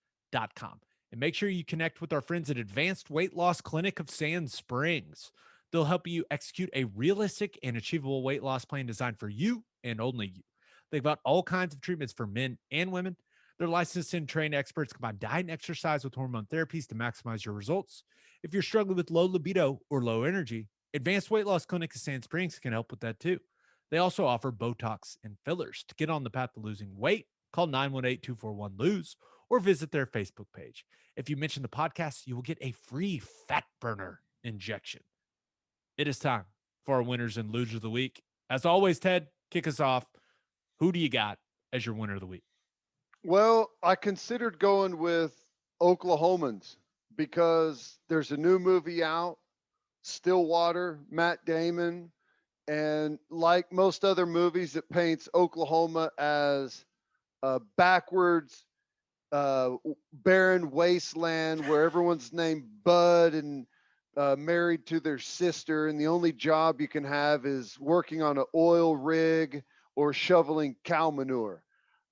And make sure you connect with our friends at Advanced Weight Loss Clinic of Sand Springs. They'll help you execute a realistic and achievable weight loss plan designed for you and only you. They've got all kinds of treatments for men and women. Their licensed and trained experts combine diet and exercise with hormone therapies to maximize your results. If you're struggling with low libido or low energy, Advanced Weight Loss Clinic of Sand Springs can help with that too. They also offer Botox and fillers. To get on the path to losing weight, call 918-241-LOSE or visit their Facebook page. If you mention the podcast, you will get a free fat burner injection. It is time for our winners and losers of the week. As always, Ted, kick us off. Who do you got as your winner of the week? Well, I considered going with Oklahomans because there's a new movie out, Stillwater, Matt Damon, and like most other movies, it paints Oklahoma as a backwards, barren wasteland where everyone's named Bud and married to their sister, and the only job you can have is working on an oil rig or shoveling cow manure.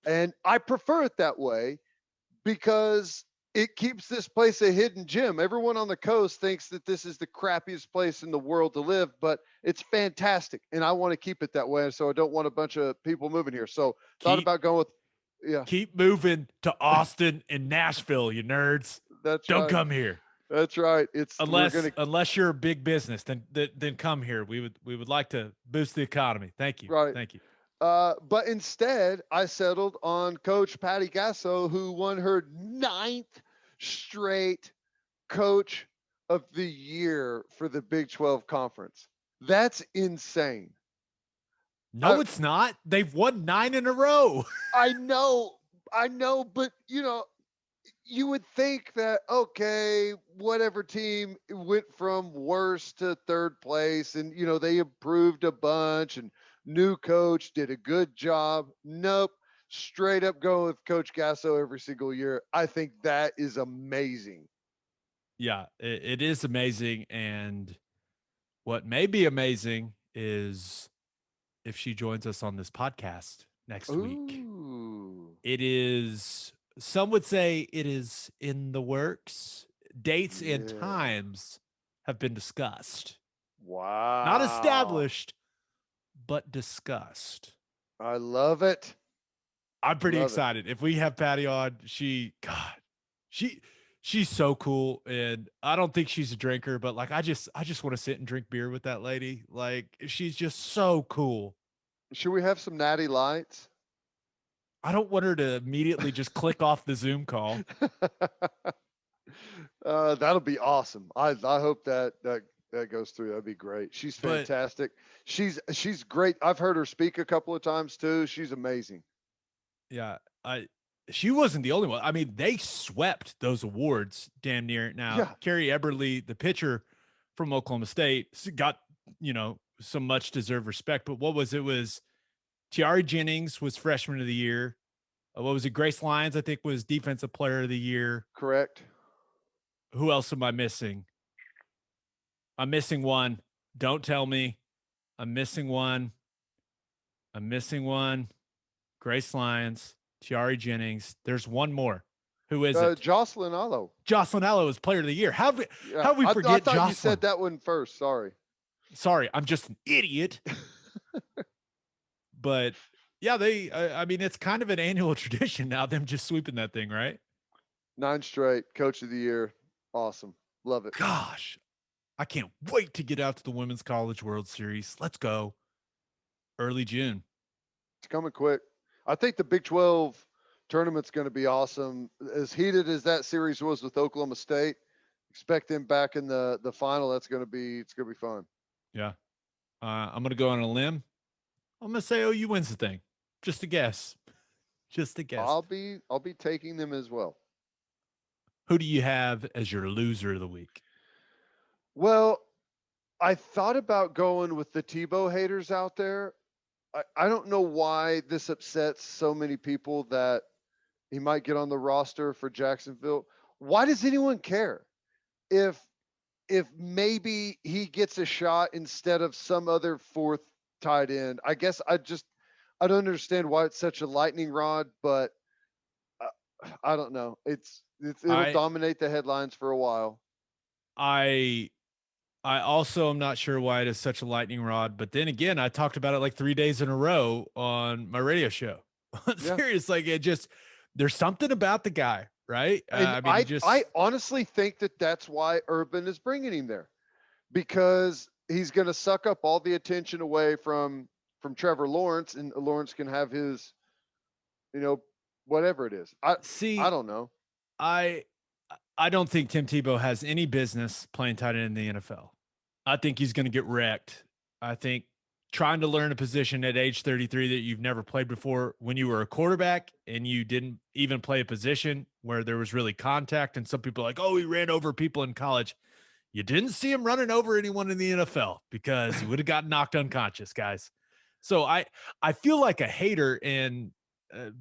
And I prefer it that way because it keeps this place a hidden gem. Everyone on the coast thinks that this is the crappiest place in the world to live, but it's fantastic. And I want to keep it that way. So I don't want a bunch of people moving here. So thought about going with, keep moving to Austin and Nashville, you nerds. Don't come here. That's right. It's unless you're a big business, then come here. We would like to boost the economy. Thank you. Right. Thank you. But instead, I settled on Coach Patty Gasso, who won her 9th straight Coach of the Year for the Big 12 Conference. That's insane. No, it's not. They've won 9 in a row. I know, but you would think that, okay, whatever team went from worst to third place and, they improved a bunch and new coach did a good job. Nope. Straight up going with Coach Gasso every single year. I think that is amazing. Yeah, it is amazing. And what may be amazing is if she joins us on this podcast next week. It is, some would say it is in the works. Dates and times have been discussed. Wow. Not established, but discussed. I love it. I'm pretty excited. If we have Patty on, she's so cool. And I don't think she's a drinker, but like, I just want to sit and drink beer with that lady. Like, she's just so cool. Should we have some natty lights? I don't want her to immediately just click off the Zoom call. That'll be awesome. I hope that goes through. That'd be great. She's fantastic. She's great. I've heard her speak a couple of times too. She's amazing. Yeah. She wasn't the only one. I mean, they swept those awards damn near. Now, Carrie Eberly, the pitcher from Oklahoma State, got, some much deserved respect, but what was it? Was Tiari Jennings was freshman of the year. What was it? Grace Lyons, I think, was defensive player of the year. Correct. Who else am I missing? I'm missing one. Don't tell me. I'm missing one. Grace Lyons, Tiari Jennings. There's one more. Who is it? Jocelyn Allo. Jocelyn Allo is player of the year. How we forget I thought Jocelyn? You said that one first. Sorry, I'm just an idiot. But yeah, I mean, it's kind of an annual tradition now, them just sweeping that thing, right? 9 straight, Coach of the Year. Awesome. Love it. Gosh, I can't wait to get out to the Women's College World Series. Let's go. Early June. It's coming quick. I think the Big 12 tournament's going to be awesome. As heated as that series was with Oklahoma State, expect them back in the final. It's going to be fun. Yeah. I'm going to go on a limb. I'm going to say OU wins the thing. Just a guess. I'll be taking them as well. Who do you have as your loser of the week? Well, I thought about going with the Tebow haters out there. I don't know why this upsets so many people that he might get on the roster for Jacksonville. Why does anyone care if maybe he gets a shot instead of some other fourth tight end? I guess I don't understand why it's such a lightning rod, but I don't know. It'll dominate the headlines for a while. I also am not sure why it is such a lightning rod, but then again, I talked about it like 3 days in a row on my radio show. Serious, like it just there's something about the guy, right? And I mean, he just I honestly think that that's why Urban is bringing him there, because he's going to suck up all the attention away from Trevor Lawrence, and Lawrence can have his, you know, whatever it is. I see. don't know. I I don't think Tim Tebow has any business playing tight end in the NFL. I think he's going to get wrecked. I think trying to learn a position at age 33 that you've never played before when you were a quarterback and you didn't even play a position where there was really contact, and some people are like, oh, he ran over people in college. You didn't see him running over anyone in the NFL because he would have gotten knocked unconscious, guys. So I feel like a hater, and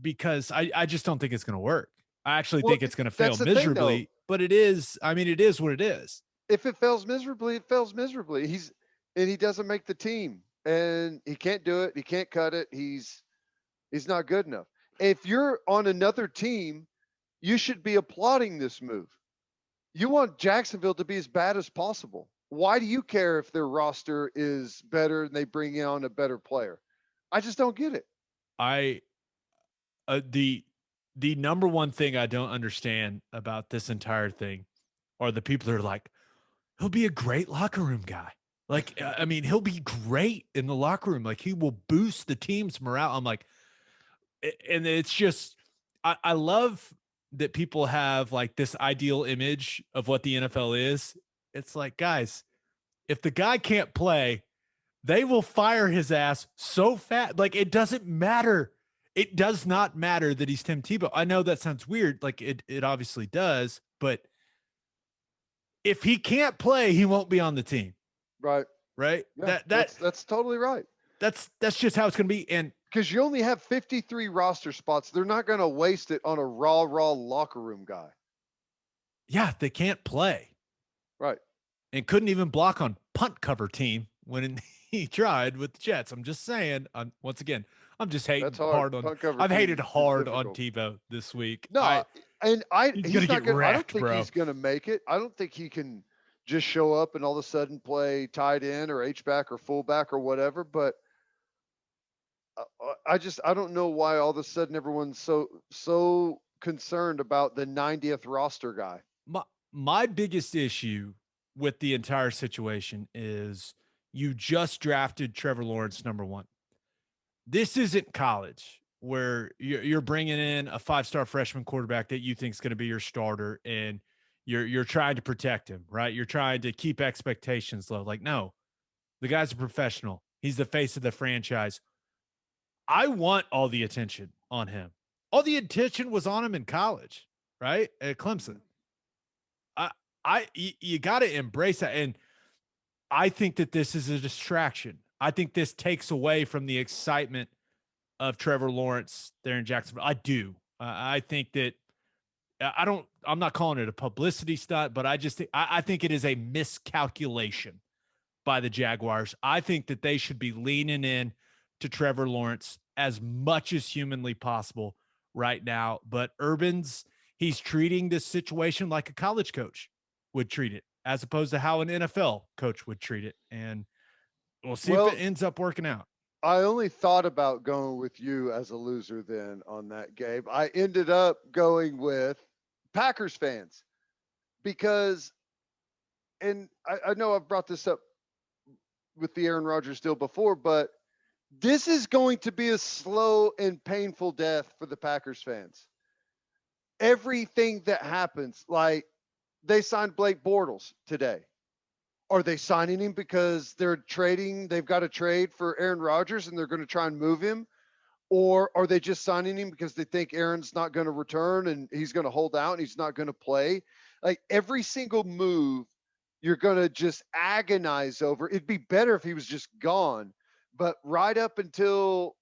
because I just don't think it's going to work. I actually Well, think it's going to fail that's the thing, though. miserably, but it is. I mean, it is what it is. If it fails miserably, it fails miserably. He doesn't make the team, and he can't do it. He can't cut it. He's not good enough. If you're on another team, you should be applauding this move. You want Jacksonville to be as bad as possible. Why do you care if their roster is better and they bring on a better player? I just don't get it. I the number one thing I don't understand about this entire thing are the people that are like, he'll be a great locker room guy. Like, I mean, he'll be great in the locker room. Like, he will boost the team's morale. I'm like, and it's just, I love that people have like this ideal image of what the NFL is. It's like, guys, if the guy can't play, they will fire his ass so fast. Like, it doesn't matter. It does not matter that he's Tim Tebow. I know that sounds weird. Like, it obviously does, but if he can't play, he won't be on the team. Right. Right. Yeah, that's totally right. That's just how it's going to be. And because you only have 53 roster spots, they're not going to waste it on a raw locker room guy. yeah, they can't play. Right. And couldn't even block on punt cover team when he tried with the Jets. I'm just saying. Once again, I'm just hating That's hard on. I've hated hard on Tebow this week. No, he's gonna not get going. I don't wrecked, think bro. he's going to make it. I don't think he can just show up and all of a sudden play tight end or H back or fullback or whatever. But I don't know why all of a sudden everyone's so concerned about the 90th roster guy. My biggest issue with the entire situation is you just drafted Trevor Lawrence number 1. This isn't college where you're bringing in a 5-star freshman quarterback that you think is going to be your starter, and you're trying to protect him, right? You're trying to keep expectations low. Like, no, the guy's a professional. He's the face of the franchise. I want all the attention on him. All the attention was on him in college, right? At Clemson. You got to embrace that. And I think that this is a distraction. I think this takes away from the excitement of Trevor Lawrence there in Jacksonville. I do. I think that I'm not calling it a publicity stunt, but I think it is a miscalculation by the Jaguars. I think that they should be leaning in to Trevor Lawrence as much as humanly possible right now. But he's treating this situation like a college coach would treat it, as opposed to how an NFL coach would treat it. And we'll see if it ends up working out. I only thought about going with you as a loser then on that, Gabe. I ended up going with Packers fans because, and I know I've brought this up with the Aaron Rodgers deal before, but this is going to be a slow and painful death for the Packers fans. Everything that happens, like they signed Blake Bortles today. Are they signing him because they've got a trade for Aaron Rodgers and they're going to try and move him? Or are they just signing him because they think Aaron's not going to return and he's going to hold out and he's not going to play? Like every single move, you're going to just agonize over. It'd be better if he was just gone. But right up until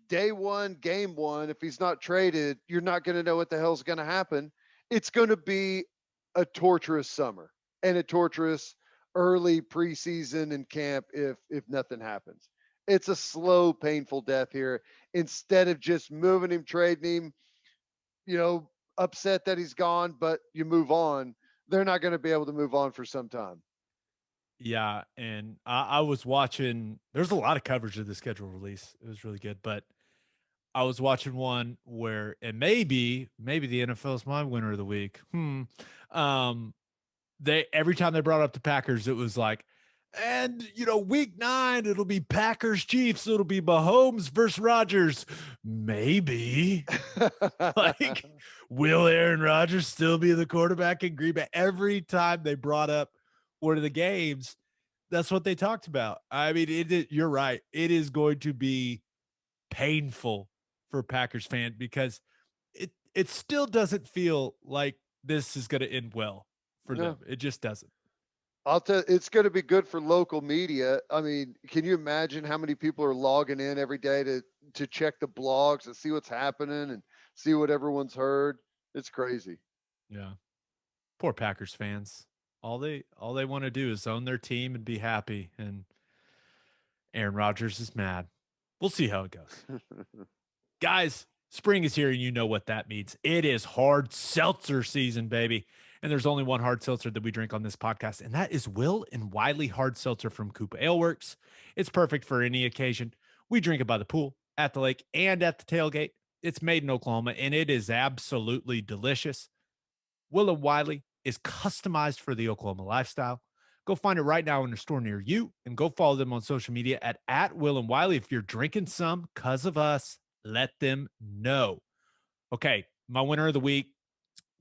day 1, game 1, if he's not traded, you're not going to know what the hell's going to happen. It's going to be a torturous summer and a torturous early preseason and camp if nothing happens. It's a slow, painful death here. Instead of just moving him, trading him, upset that he's gone, but you move on. They're not going to be able to move on for some time. Yeah, and I was watching. There's a lot of coverage of the schedule release. It was really good, but I was watching one where, and maybe the NFL is my winner of the week. They every time they brought up the Packers, it was like, and week 9, it'll be Packers Chiefs. It'll be Mahomes versus Rodgers. Maybe like, will Aaron Rodgers still be the quarterback in Green Bay? Every time they brought up one of the games, that's what they talked about. I mean, you're right. It is going to be painful for Packers fan because it still doesn't feel like this is going to end well for No. them. It just doesn't. I'll tell it's going to be good for local media. I mean, can you imagine how many people are logging in every day to check the blogs and see what's happening and see what everyone's heard? It's crazy. Yeah. Poor Packers fans. All they want to do is own their team and be happy, and Aaron Rodgers is mad. We'll see how it goes. Guys, spring is here and you know what that means. It is hard seltzer season, baby. And there's only one hard seltzer that we drink on this podcast, and that is Will and Wiley Hard Seltzer from Koopa Ale Works. It's perfect for any occasion. We drink it by the pool, at the lake, and at the tailgate. It's made in Oklahoma, and it is absolutely delicious. Will and Wiley is customized for the Oklahoma lifestyle. Go find it right now in a store near you, and go follow them on social media at Will and Wiley. If you're drinking some because of us, let them know. Okay, my winner of the week.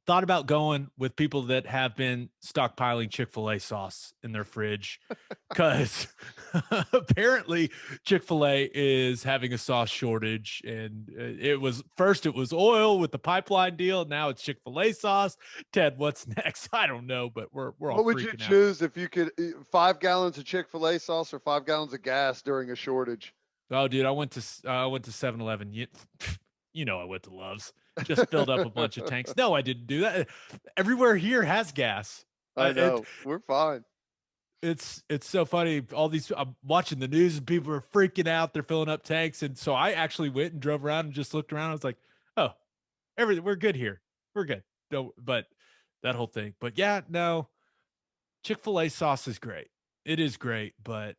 Thought about going with people that have been stockpiling Chick-fil-A sauce in their fridge because apparently Chick-fil-A is having a sauce shortage. And it was oil with the pipeline deal. Now it's Chick-fil-A sauce. Ted, what's next? I don't know, but we're all What would you choose if you could 5 gallons of Chick-fil-A sauce or 5 gallons of gas during a shortage? Oh, dude, I went to 7-Eleven. I went to Love's. Just filled up a bunch of tanks. No, I didn't do that. Everywhere here has gas. I know. We're fine. It's so funny. I'm watching the news and people are freaking out. They're filling up tanks. And so I actually went and drove around and just looked around. I was like, oh, we're good here. We're good. But that whole thing. But yeah, no, Chick-fil-A sauce is great. It is great. But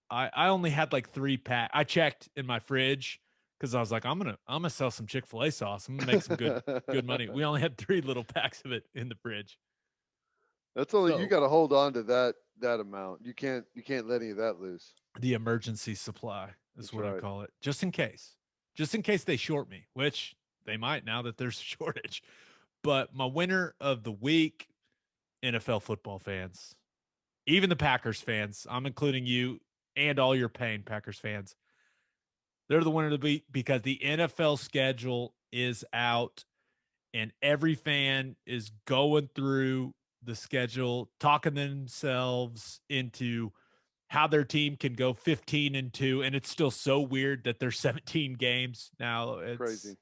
I only had like 3 pack. I checked in my fridge because I was like, I'm gonna sell some Chick-fil-A sauce. I'm gonna make some good money. We only had 3 little packs of it in the fridge. That's only you got to hold on to that amount. You can't let any of that loose. The emergency supply is what I call it, just in case they short me, which they might now that there's a shortage. But my winner of the week, NFL football fans, even the Packers fans, I'm including you and all your pain, Packers fans. They're the winner of the week because the NFL schedule is out and every fan is going through the schedule, talking themselves into how their team can go 15-2. And it's still so weird that there's 17 games now. It's crazy.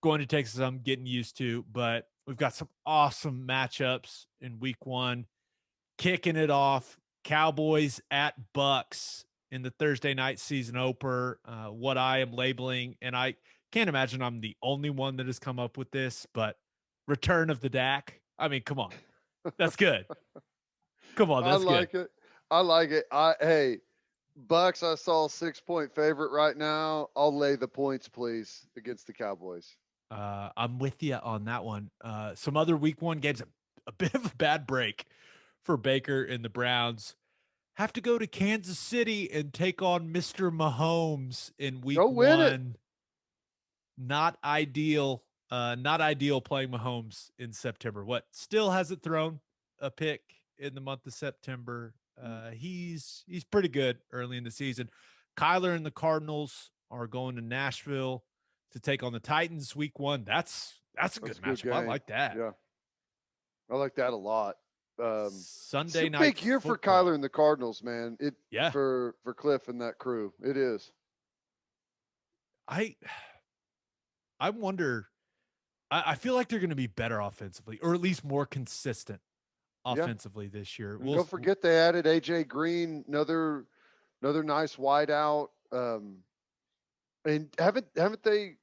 Going to take some getting used to, but we've got some awesome matchups in week 1. Kicking it off, Cowboys at Bucks in the Thursday night season opener. What I am labeling, and I can't imagine I'm the only one that has come up with this, but return of the Dak. I mean, come on. That's good. Come on, that's good. I like it. Hey, Bucks, I saw a 6-point favorite right now. I'll lay the points, please, against the Cowboys. I'm with you on that one. Some other week 1 games, a bit of a bad break for Baker and the Browns. Have to go to Kansas City and take on Mr. Mahomes in week 1. Not ideal. Not ideal playing Mahomes in September. What still hasn't thrown a pick in the month of September. He's pretty good early in the season. Kyler and the Cardinals are going to Nashville to take on the Titans week 1. That's a good matchup. I like that. Yeah. I like that a lot. Sunday it's a night big year football. for Kyler and the Cardinals, man. For Cliff and that crew. It is. I wonder. I feel like they're going to be better offensively, or at least more consistent offensively this year. Don't forget they added AJ Green, another nice wideout. And haven't they?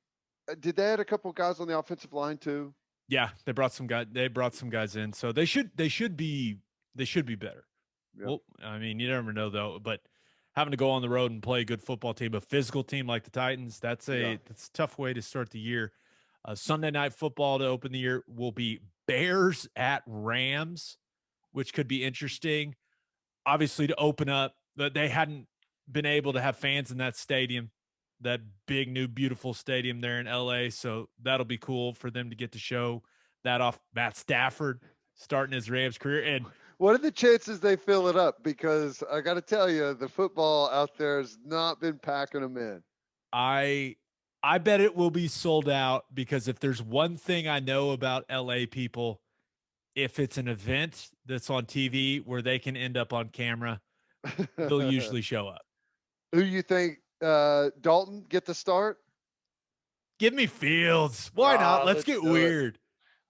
Did they add a couple guys on the offensive line too? Yeah, they brought some guys in, so they should be better. Yeah. Well, I mean, you never know though. But having to go on the road and play a good football team, a physical team like the Titans, that's Yeah. a tough way to start the year. Sunday night football to open the year will be Bears at Rams, which could be interesting. Obviously, to open up, that they hadn't been able to have fans in that stadium, that big new beautiful stadium there in LA. So that'll be cool for them to get to show that off. Matt Stafford starting his Rams career. And what are the chances they fill it up? Because I got to tell you, the football out there has not been packing them in. I bet it will be sold out, because if there's one thing I know about LA people, if it's an event that's on TV where they can end up on camera, they'll usually show up. Who you think, Dalton, get the start? Give me Fields. Why not? Let's get weird.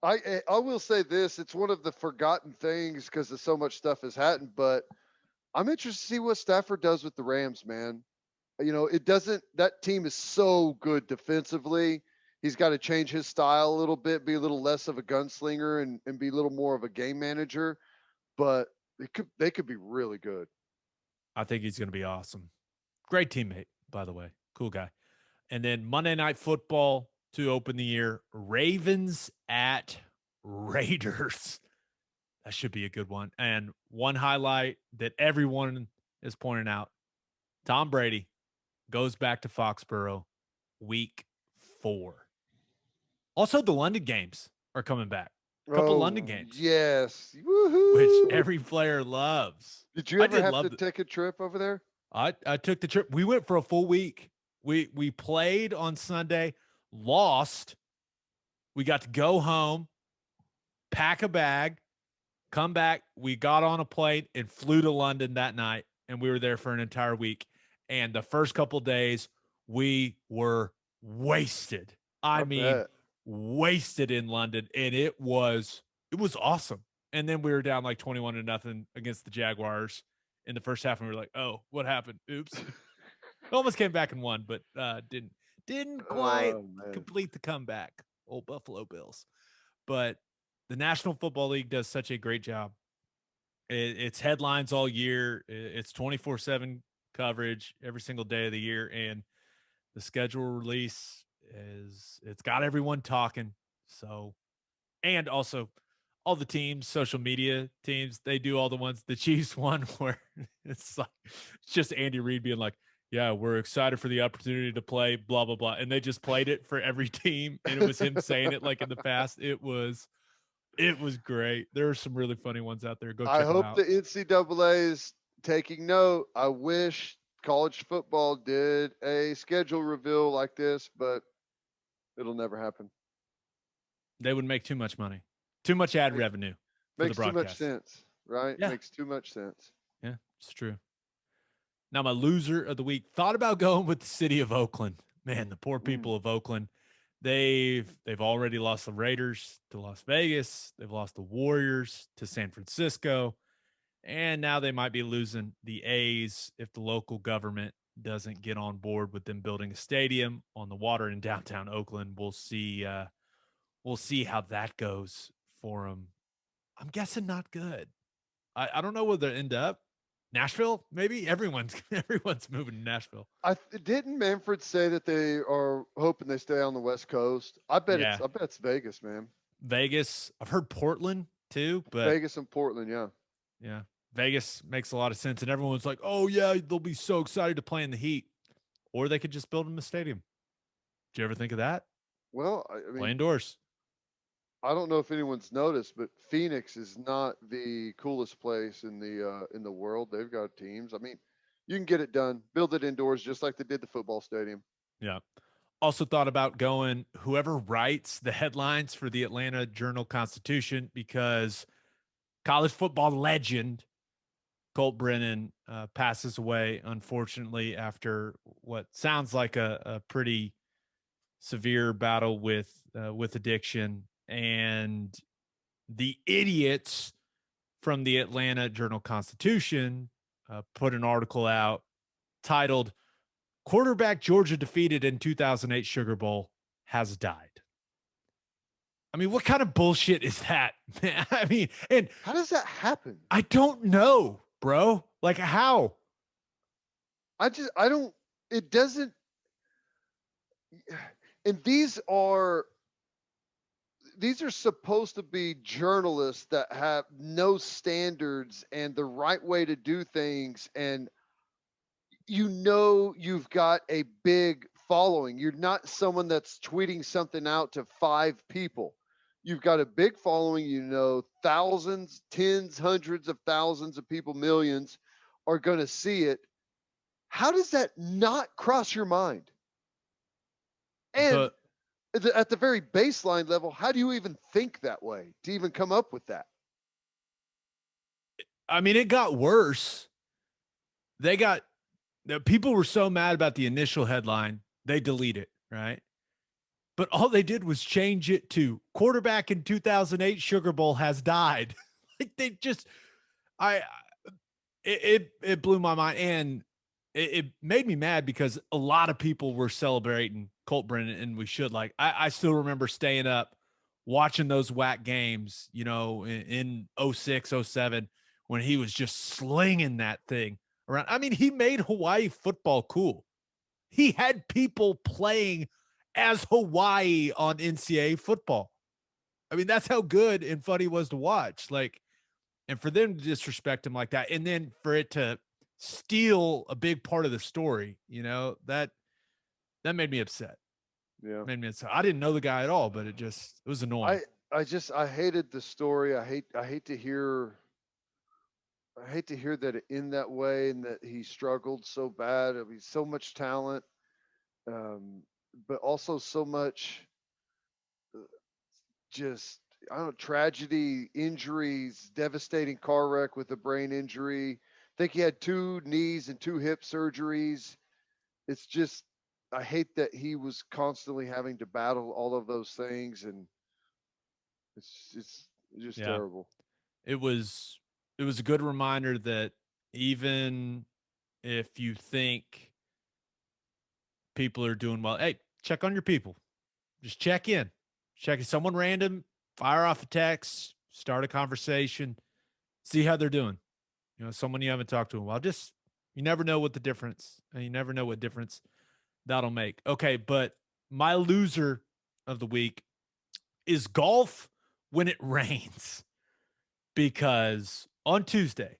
I will say this. It's one of the forgotten things because of so much stuff has happened, but I'm interested to see what Stafford does with the Rams, man. You know, that team is so good defensively. He's got to change his style a little bit, be a little less of a gunslinger and be a little more of a game manager, but they could be really good. I think he's going to be awesome. Great teammate, by the way. Cool guy. And then Monday Night Football to open the year, Ravens at Raiders. That should be a good one. And one highlight that everyone is pointing out, Tom Brady goes back to Foxborough week 4. Also, the London games are coming back. A couple London games. Yes. Woohoo. Which every player loves. Did you ever have to take a trip over there? I took the trip. We went for a full week. We played on Sunday, lost. We got to go home, pack a bag, come back. We got on a plane and flew to London that night, and we were there for an entire week. And the first couple days, we were wasted. I mean, wasted in London, and it was awesome. And then we were down like 21-0 against the Jaguars in the first half, and we were like, "Oh, what happened? Oops." Almost came back and won, but didn't quite complete the comeback. Old Buffalo Bills. But the National Football League does such a great job. It's headlines all year. It's 24/7 coverage every single day of the year, and the schedule release it's got everyone talking. So, and also all the teams, social media teams, they do all the ones. The Chiefs one where it's like it's just Andy Reid being like, "Yeah, we're excited for the opportunity to play blah blah blah," and they just played it for every team, and it was him saying it like in the past. It was great. There are some really funny ones out there. Go check them out. I hope the NCAA is taking note. I wish college football did a schedule reveal like this, but it'll never happen. They would make too much money, too much ad revenue. Makes too much sense, right? Yeah. Makes too much sense. Yeah, it's true. Now, my loser of the week, thought about going with the city of Oakland. Man, the poor people of Oakland. They've already lost the Raiders to Las Vegas. They've lost the Warriors to San Francisco. And now they might be losing the A's if the local government doesn't get on board with them building a stadium on the water in downtown Oakland. We'll see how that goes for them. I'm guessing not good. I don't know where they end up. Nashville, maybe everyone's moving to Nashville. Didn't Manfred say that they are hoping they stay on the West Coast? I bet it's Vegas, man. Vegas. I've heard Portland too, but Vegas and Portland, yeah. Yeah. Vegas makes a lot of sense, and everyone's like, "Oh yeah, they'll be so excited to play in the heat," or they could just build them a stadium. Did you ever think of that? Well, I mean, play indoors. I don't know if anyone's noticed, but Phoenix is not the coolest place in the world. They've got teams. I mean, you can get it done. Build it indoors just like they did the football stadium. Yeah. Also thought about going whoever writes the headlines for the Atlanta Journal-Constitution, because college football legend Colt Brennan passes away, unfortunately, after what sounds like a pretty severe battle with addiction. And the idiots from the Atlanta Journal-Constitution put an article out titled, "Quarterback Georgia defeated in 2008 Sugar Bowl has died." I mean, what kind of bullshit is that, man? I mean, and how does that happen? I don't know, bro. Like, how? I don't, it doesn't, and these are supposed to be journalists that have no standards and the right way to do things. And you've got a big following. You're not someone that's tweeting something out to 5 people. You've got a big following, thousands, tens, hundreds of thousands of people, millions are going to see it. How does that not cross your mind? And The at the very baseline level, how do you even think that way to even come up with that? I mean, it got worse. The people were so mad about the initial headline, they delete it, right? But all they did was change it to quarterback in 2008 Sugar Bowl has died. Like they just, I, it blew my mind, and it made me mad because a lot of people were celebrating Colt Brennan, and we should. Like I still remember staying up watching those whack games, in 06, 07, when he was just slinging that thing around. I mean, he made Hawaii football cool. He had people playing as Hawaii on NCAA football. I mean, that's how good and fun he was to watch. Like, and for them to disrespect him like that, and then for it to steal a big part of the story, that made me upset. Yeah. Made me upset. I didn't know the guy at all, but it was annoying. I hated the story. I hate to hear that it in that way and that he struggled so bad. I mean, so much talent, but also so much uh, just I don't know, tragedy, injuries, devastating car wreck with a brain injury. I think he had 2 knees and 2 hip surgeries. It's just I hate that he was constantly having to battle all of those things, and it's just Yeah, terrible. it was it was a good reminder that even if you think people are doing well, hey, check on your people. Just check in. Check someone random, fire off a text, start a conversation, see how they're doing. Someone you haven't talked to in a while. Just you never know what the difference, and you never know what difference that'll make. Okay, but my loser of the week is golf when it rains, because on Tuesday,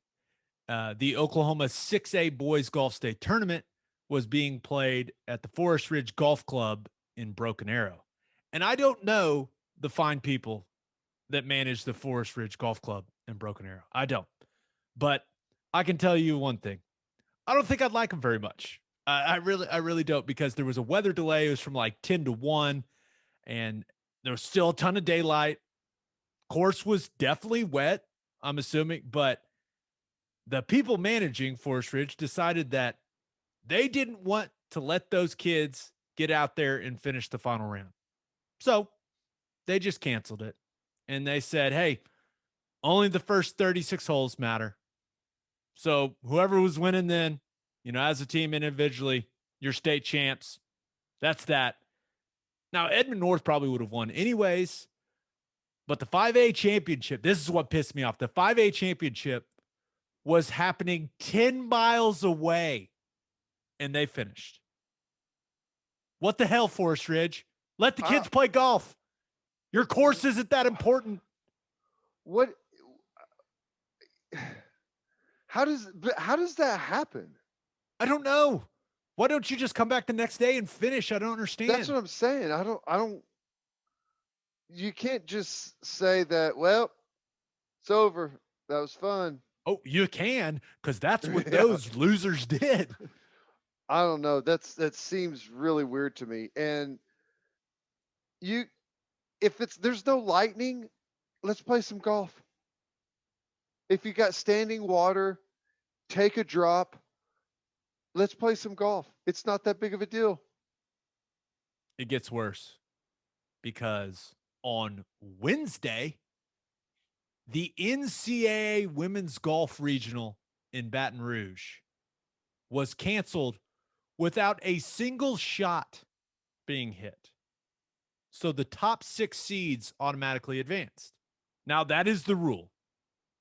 the Oklahoma 6A Boys Golf State Tournament was being played at the Forest Ridge Golf Club in Broken Arrow. And I don't know the fine people that manage the Forest Ridge Golf Club in Broken Arrow. I don't. But I can tell you one thing. I don't think I'd like them very much. I really don't, because there was a weather delay. It was from like 10 to 1, and there was still a ton of daylight. Course was definitely wet, I'm assuming, but the people managing Forest Ridge decided that they didn't want to let those kids get out there and finish the final round. So they just canceled it. And they said, hey, only the first 36 holes matter. So whoever was winning then, as a team individually, your state champs, that's that. Now, Edmond North probably would have won anyways, but the 5A championship, this is what pissed me off. The 5A championship was happening 10 miles away, and they finished. What the hell, Forest Ridge? Let the kids play golf. Your course isn't that important. What? How does that happen? I don't know. Why don't you just come back the next day and finish? I don't understand. That's what I'm saying. I don't. You can't just say that. Well, it's over. That was fun. Oh, you can, because that's what Yeah. those losers did. I don't know. That seems really weird to me. And you, if there's no lightning, let's play some golf. If you got standing water, take a drop. Let's play some golf. It's not that big of a deal. It gets worse, because on Wednesday, the NCAA Women's Golf Regional in Baton Rouge was canceled without a single shot being hit. So the top 6 seeds automatically advanced. Now, that is the rule.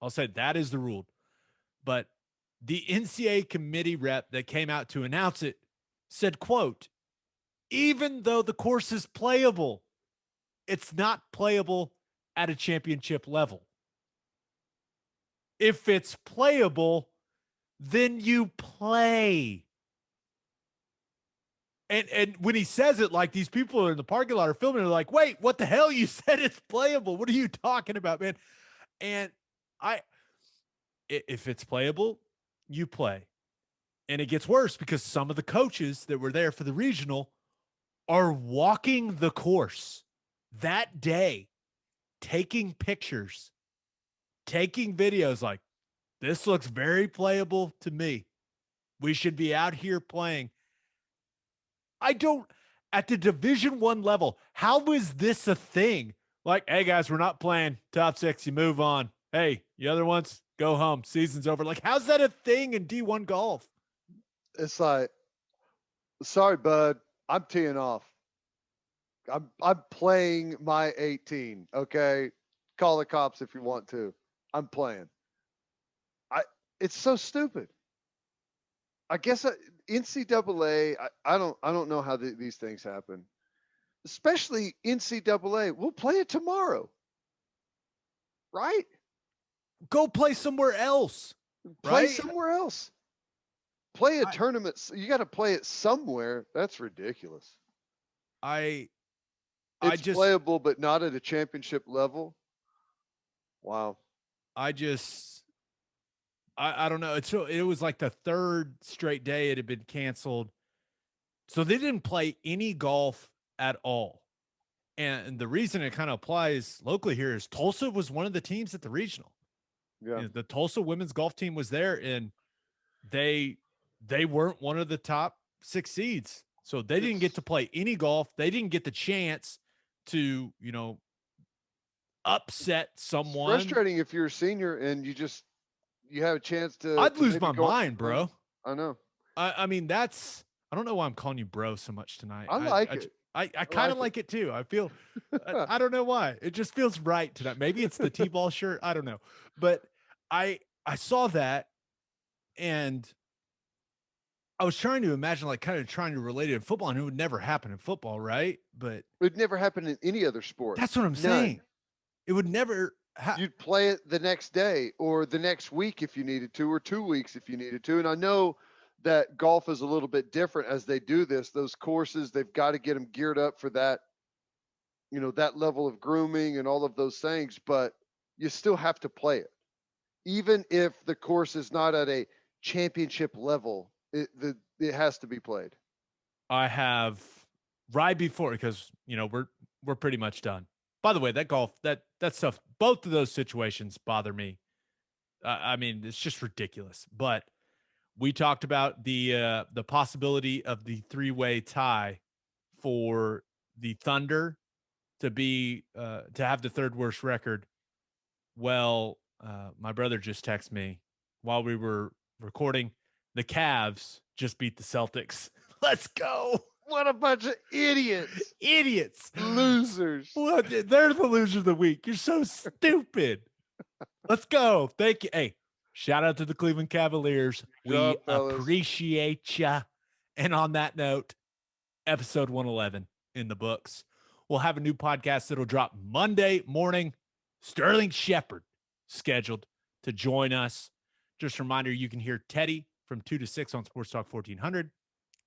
I'll say that is the rule. But the NCAA committee rep that came out to announce it said, quote, even though the course is playable, it's not playable at a championship level. If it's playable, then you play. And when he says it, like these people are in the parking lot are filming, they're like, wait, what the hell? You said it's playable. What are you talking about, man? And if it's playable, you play. And it gets worse because some of the coaches that were there for the regional are walking the course that day, taking pictures, taking videos like, this looks very playable to me. We should be out here playing. At the Division I level, how is this a thing? Like, hey, guys, we're not playing top 6. You move on. Hey, the other ones, go home. Season's over. Like, how's that a thing in D1 golf? It's like, sorry, bud, I'm teeing off. I'm playing my 18. Okay, call the cops if you want to. I'm playing. It's so stupid. I guess NCAA. I don't know how these things happen. Especially NCAA. We'll play it tomorrow, right? Go play somewhere else. Play right? somewhere else. Play a tournament. You got to play it somewhere. That's ridiculous. It's playable, but not at a championship level. Wow. I don't know. It was like the third straight day it had been canceled. So they didn't play any golf at all. And the reason it kind of applies locally here is Tulsa was one of the teams at the regional. Yeah. The Tulsa women's golf team was there, and they weren't one of the top 6 seeds. So they didn't get to play any golf. They didn't get the chance to, upset someone. It's frustrating if you're a senior and you have a chance to. I'd lose my mind, bro. I know. I mean, I don't know why I'm calling you bro so much tonight. I like it. I kind of like it too. I feel, I don't know why. It just feels right tonight. Maybe it's the T-ball shirt. I don't know. But I saw that, and I was trying to imagine, like, kind of trying to relate it in football, and it would never happen in football, right? But it would never happen in any other sport. That's what I'm saying. It would never. You'd play it the next day or the next week if you needed to, or 2 weeks if you needed to. And I know that golf is a little bit different as they do this. Those courses, they've got to get them geared up for that, that level of grooming and all of those things. But you still have to play it, even if the course is not at a championship level. It has to be played. I have right before, because we're pretty much done. By the way, that golf, that stuff, both of those situations bother me. I mean, it's just ridiculous. But we talked about the possibility of the 3-way tie for the Thunder to be to have the 3rd worst record. Well, my brother just texted me while we were recording. The Cavs just beat the Celtics. Let's go. What a bunch of idiots. Idiots. Losers. Well, they're the loser of the week. You're so stupid. Let's go. Thank you. Hey, shout out to the Cleveland Cavaliers. We appreciate ya. And on that note, episode 111 in the books. We'll have a new podcast that'll drop Monday morning. Sterling Shepard scheduled to join us. Just a reminder, you can hear Teddy from 2 to 6 on Sports Talk 1400.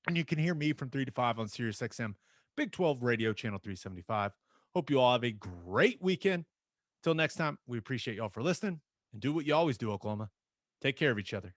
And you can hear me from 3 to 5 on Sirius XM, Big 12 Radio, Channel 375. Hope you all have a great weekend. Till next time, we appreciate y'all for listening. And do what you always do, Oklahoma. Take care of each other.